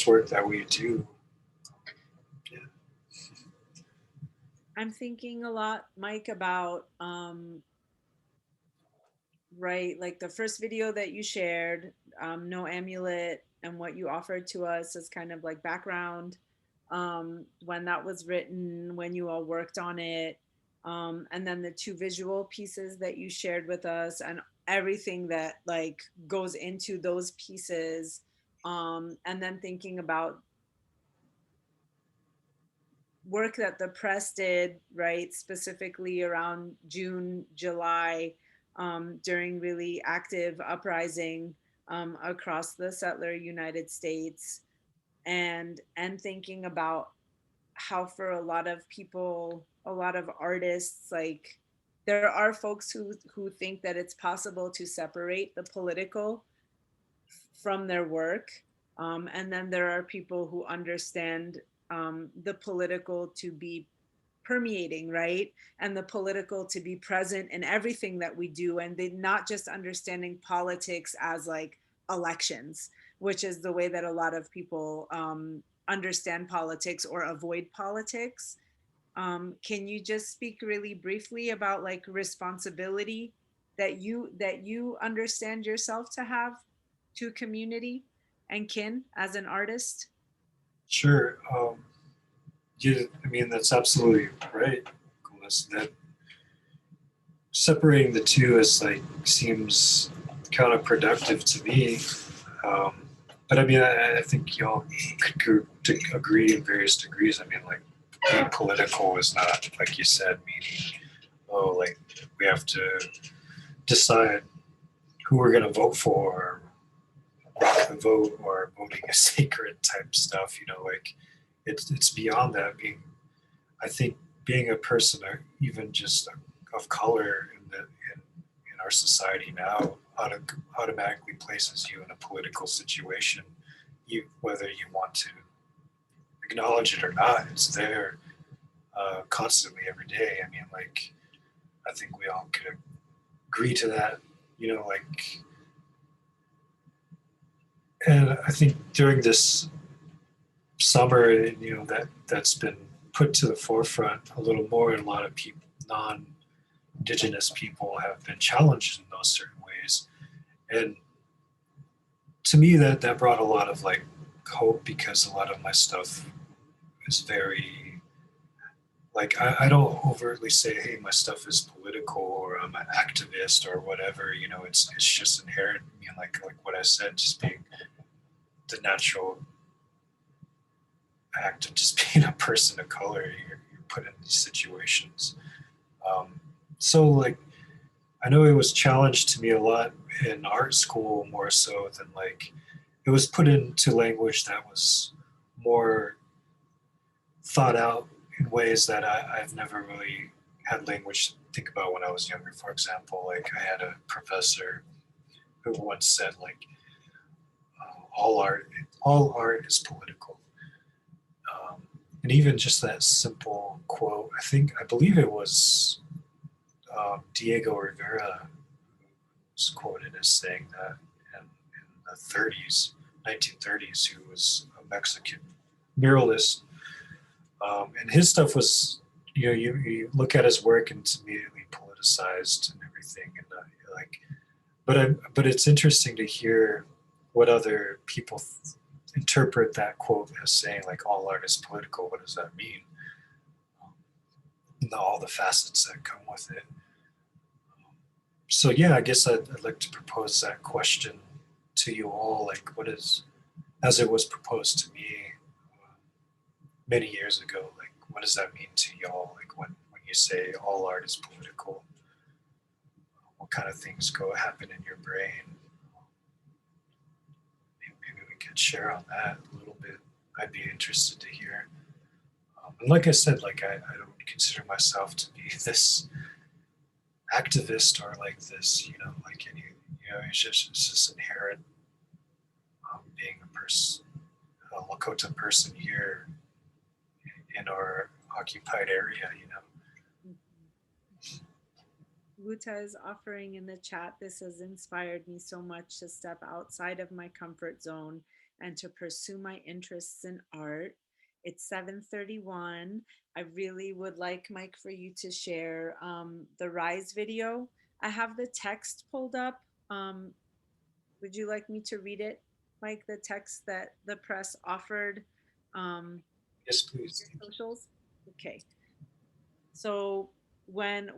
work that we do. Yeah. I'm thinking a lot, Mike, about right, like the first video that you shared, No Amulet, and what you offered to us as kind of like background, when that was written, when you all worked on it, and then the two visual pieces that you shared with us and everything that like goes into those pieces, and then thinking about work that the press did, right, specifically around June, July, during really active uprising across the settler United States, and thinking about how for a lot of people, a lot of artists, like there are folks who think that it's possible to separate the political from their work, and then there are people who understand the political to be permeating, right? And the political to be present in everything that we do. And they not just understanding politics as like elections, which is the way that a lot of people understand politics or avoid politics. Can you just speak really briefly about like responsibility that you understand yourself to have to community and kin as an artist? Sure. Yeah, I mean, that's absolutely right. That separating the two is like seems counterproductive to me. But I mean, I think y'all could agree in various degrees. I mean, like being political is not, like you said, meaning, oh, like we have to decide who we're going to vote for, rock the vote, or voting is sacred type stuff. You know, like it's beyond that. I think being a person, or even just of color in our society now, automatically places you in a political situation. Whether you want to acknowledge it or not, it's there constantly every day. I mean, like I think we all could agree to that. You know, like, and I think during this summer, you know, that's been put to the forefront a little more, and a lot of people, non-Indigenous people, have been challenged in those certain ways. And to me, that brought a lot of like hope, because a lot of my stuff is very like I don't overtly say, hey, my stuff is political or I'm an activist or whatever. You know, it's just inherent in me, like what I said, just being the natural act of just being a person of color. You're put in these situations. So like, I know it was challenged to me a lot in art school, more so than like, it was put into language that was more thought out in ways that I've never really had language to think about when I was younger. For example, like I had a professor who once said like, all art is political. And even just that simple quote, I believe it was Diego Rivera was quoted as saying that in the 30s, 1930s, who was a Mexican muralist. And his stuff was, you look at his work and it's immediately politicized and everything. And but it's interesting to hear what other people interpret that quote as saying, like, all art is political. What does that mean? And all the facets that come with it. So yeah, I guess I'd like to propose that question to you all, like, what is, as it was proposed to me many years ago, like, what does that mean to y'all? Like, when you say all art is political, what kind of things happen in your brain? Maybe we could share on that a little bit. I'd be interested to hear. And like I said, like, I don't consider myself to be this activist or like this, like any, it's just inherent, being a person, a Lakota person here in our occupied area, Wuta is offering in the chat, this has inspired me so much to step outside of my comfort zone and to pursue my interests in art. It's 7:31. I really would like, Mike, for you to share the Rise video. I have the text pulled up. Would you like me to read it, Mike, the text that the press offered? Yes, please. Socials? Okay. So when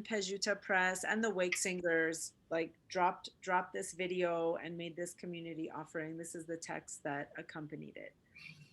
Pejuta Press and the Wake Singers like dropped this video and made this community offering, this is the text that accompanied it.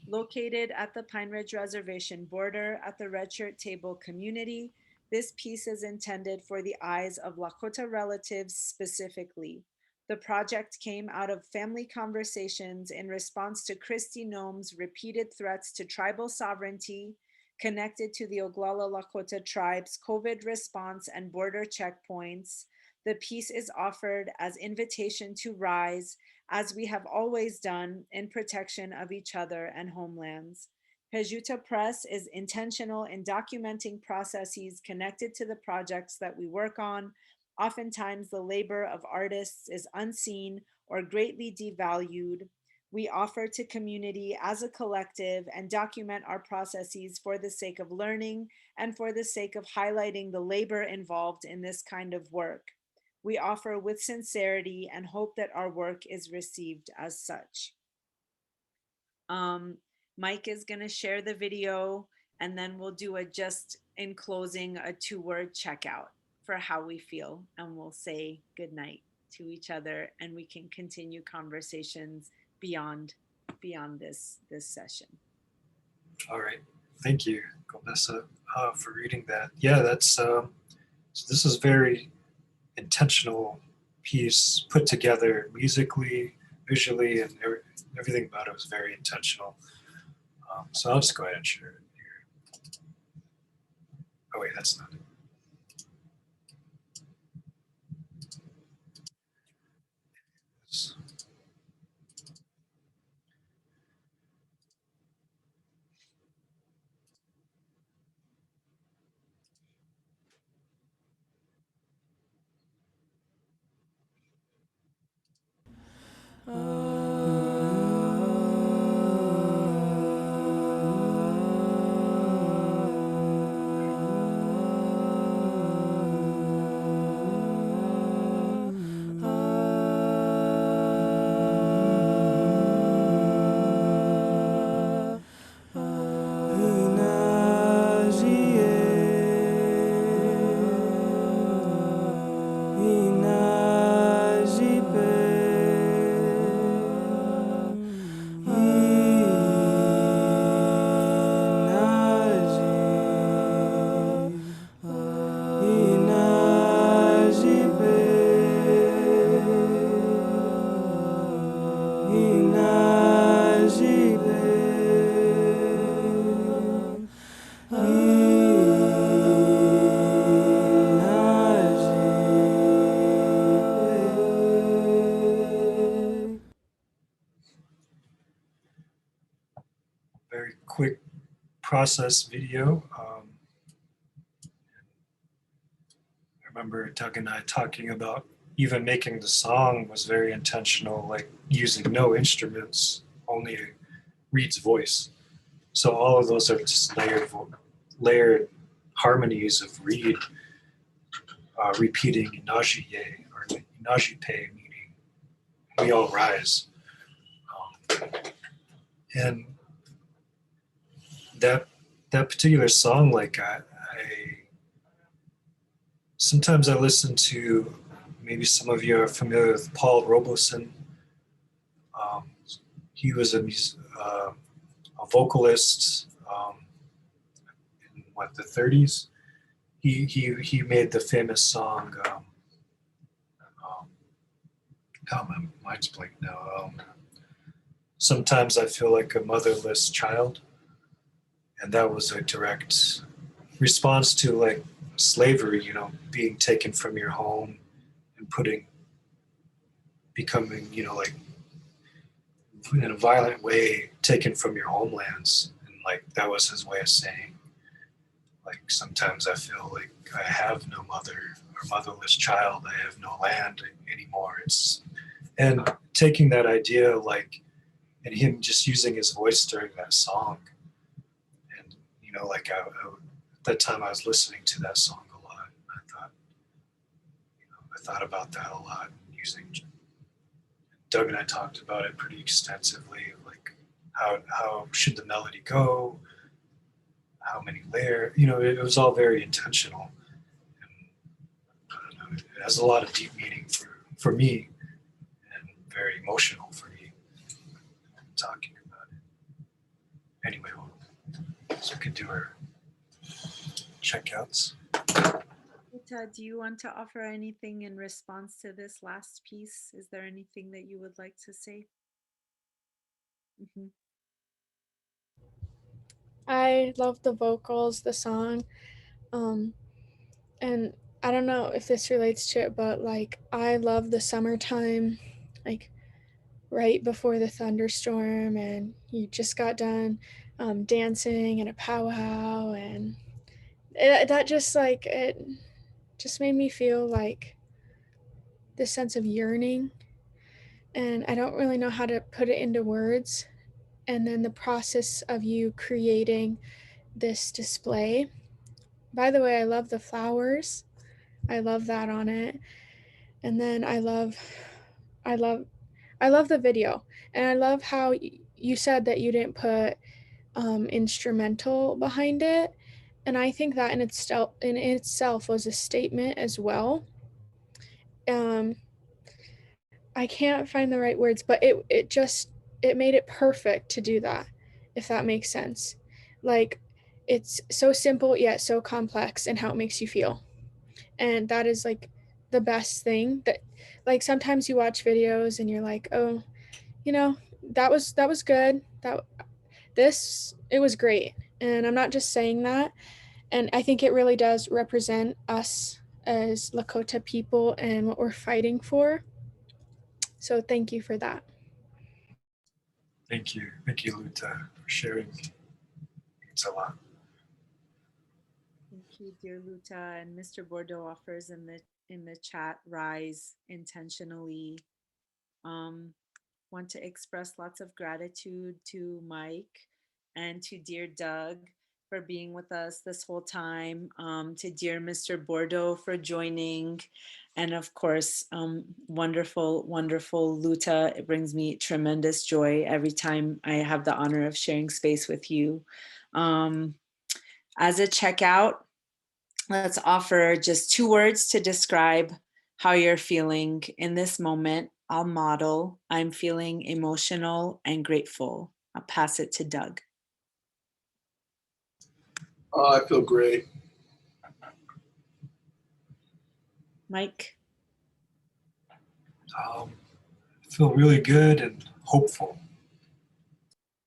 Located at the Pine Ridge Reservation border at the Red Shirt Table community, this piece is intended for the eyes of Lakota relatives specifically. The project came out of family conversations in response to Kristi Noem's repeated threats to tribal sovereignty connected to the Oglala Lakota tribe's COVID response and border checkpoints. The piece is offered as invitation to rise, as we have always done, in protection of each other and homelands. Pejuta Press is intentional in documenting processes connected to the projects that we work on. Oftentimes, the labor of artists is unseen or greatly devalued. We offer to community as a collective and document our processes for the sake of learning and for the sake of highlighting the labor involved in this kind of work. We offer with sincerity and hope that our work is received as such. Mike is going to share the video, and then we'll do just in closing, a 2-word checkout for how we feel, and we'll say good night to each other, and we can continue conversations beyond this session. All right, thank you, Gomessa, for reading that. Yeah, that's so this is very intentional piece, put together musically, visually, and everything about it was very intentional. So I'll just go ahead and share it here. Oh wait, that's not it. Very quick process video. I remember Doug and I talking about even making the song was very intentional, like using no instruments, only Reed's voice. So all of those are just layered harmonies of Reed repeating Inajiye or Inajipe, meaning we all rise. And that particular song, like I sometimes I listen to, maybe some of you are familiar with Paul Robeson. He was a vocalist in what, the 30s. He made the famous song. Oh, my mind's blank now. Sometimes I feel like a motherless child, and that was a direct response to like slavery, you know, being taken from your home and becoming, you know, like in a violent way taken from your homelands. And like that was his way of saying, like, sometimes I feel like I have no mother or motherless child, I have no land anymore. And taking that idea, like, and him just using his voice during that song. And, you know, like at that time I was listening to that song a lot. And I thought about that a lot, using, Doug and I talked about it pretty extensively, like how should the melody go? How many layers? You know, it was all very intentional. And I don't know, it has a lot of deep meaning for me, and very emotional for me talking about it. Anyway, so we could do our checkouts. Rita, do you want to offer anything in response to this last piece? Is there anything that you would like to say? I love the vocals, the song. And I don't know if this relates to it, but like I love the summertime, like right before the thunderstorm, and you just got done dancing and a powwow, and that just like it just made me feel like this sense of yearning, and I don't really know how to put it into words. And then the process of you creating this display. By the way, I love the flowers. I love that on it. And then I love the video. And I love how you said that you didn't put instrumental behind it. And I think that in itself was a statement as well. I can't find the right words, but it made it perfect to do that, if that makes sense. Like, it's so simple yet so complex in how it makes you feel. And that is like the best thing. That, like, sometimes you watch videos and you're like, oh, you know, that was good. It was great. And I'm not just saying that. And I think it really does represent us as Lakota people and what we're fighting for. So thank you for that. Thank you, Luta, for sharing. It's a lot. Thank you, dear Luta. And Mr. Bordeaux offers in the chat, rise intentionally. Want to express lots of gratitude to Mike and to dear Doug for being with us this whole time, to dear Mr. Bordeaux for joining, and of course, wonderful, wonderful Luta. It brings me tremendous joy every time I have the honor of sharing space with you. As a checkout, let's offer just 2 words to describe how you're feeling in this moment. I'll model. I'm feeling emotional and grateful. I'll pass it to Doug. I feel great. Mike? I feel really good and hopeful.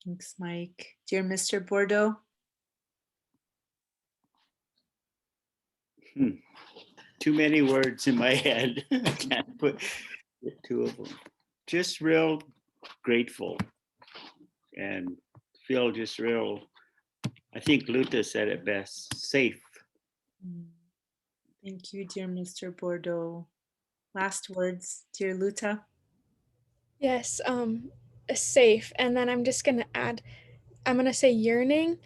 Thanks, Mike. Dear Mr. Bordeaux? Too many words in my head. I can't put the 2 of them. Just real grateful and feel just real, I think Luta said it best, safe. Thank you, dear Mr. Bordeaux. Last words, dear Luta. Yes, safe. And then I'm just gonna add, I'm gonna say yearning.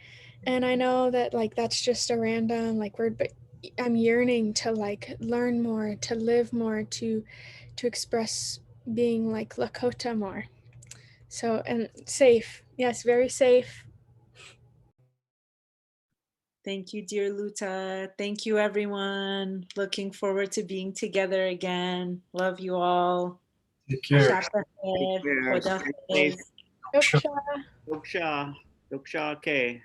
And I know that like that's just a random like word, but I'm yearning to like learn more, to live more, to express being like Lakota more. So, and safe. Yes, very safe. Thank you, dear Luta. Thank you, everyone. Looking forward to being together again. Love you all. Take care. Shaka Take care. Stay safe. Yoksha. Doksha. Doksha. Okay.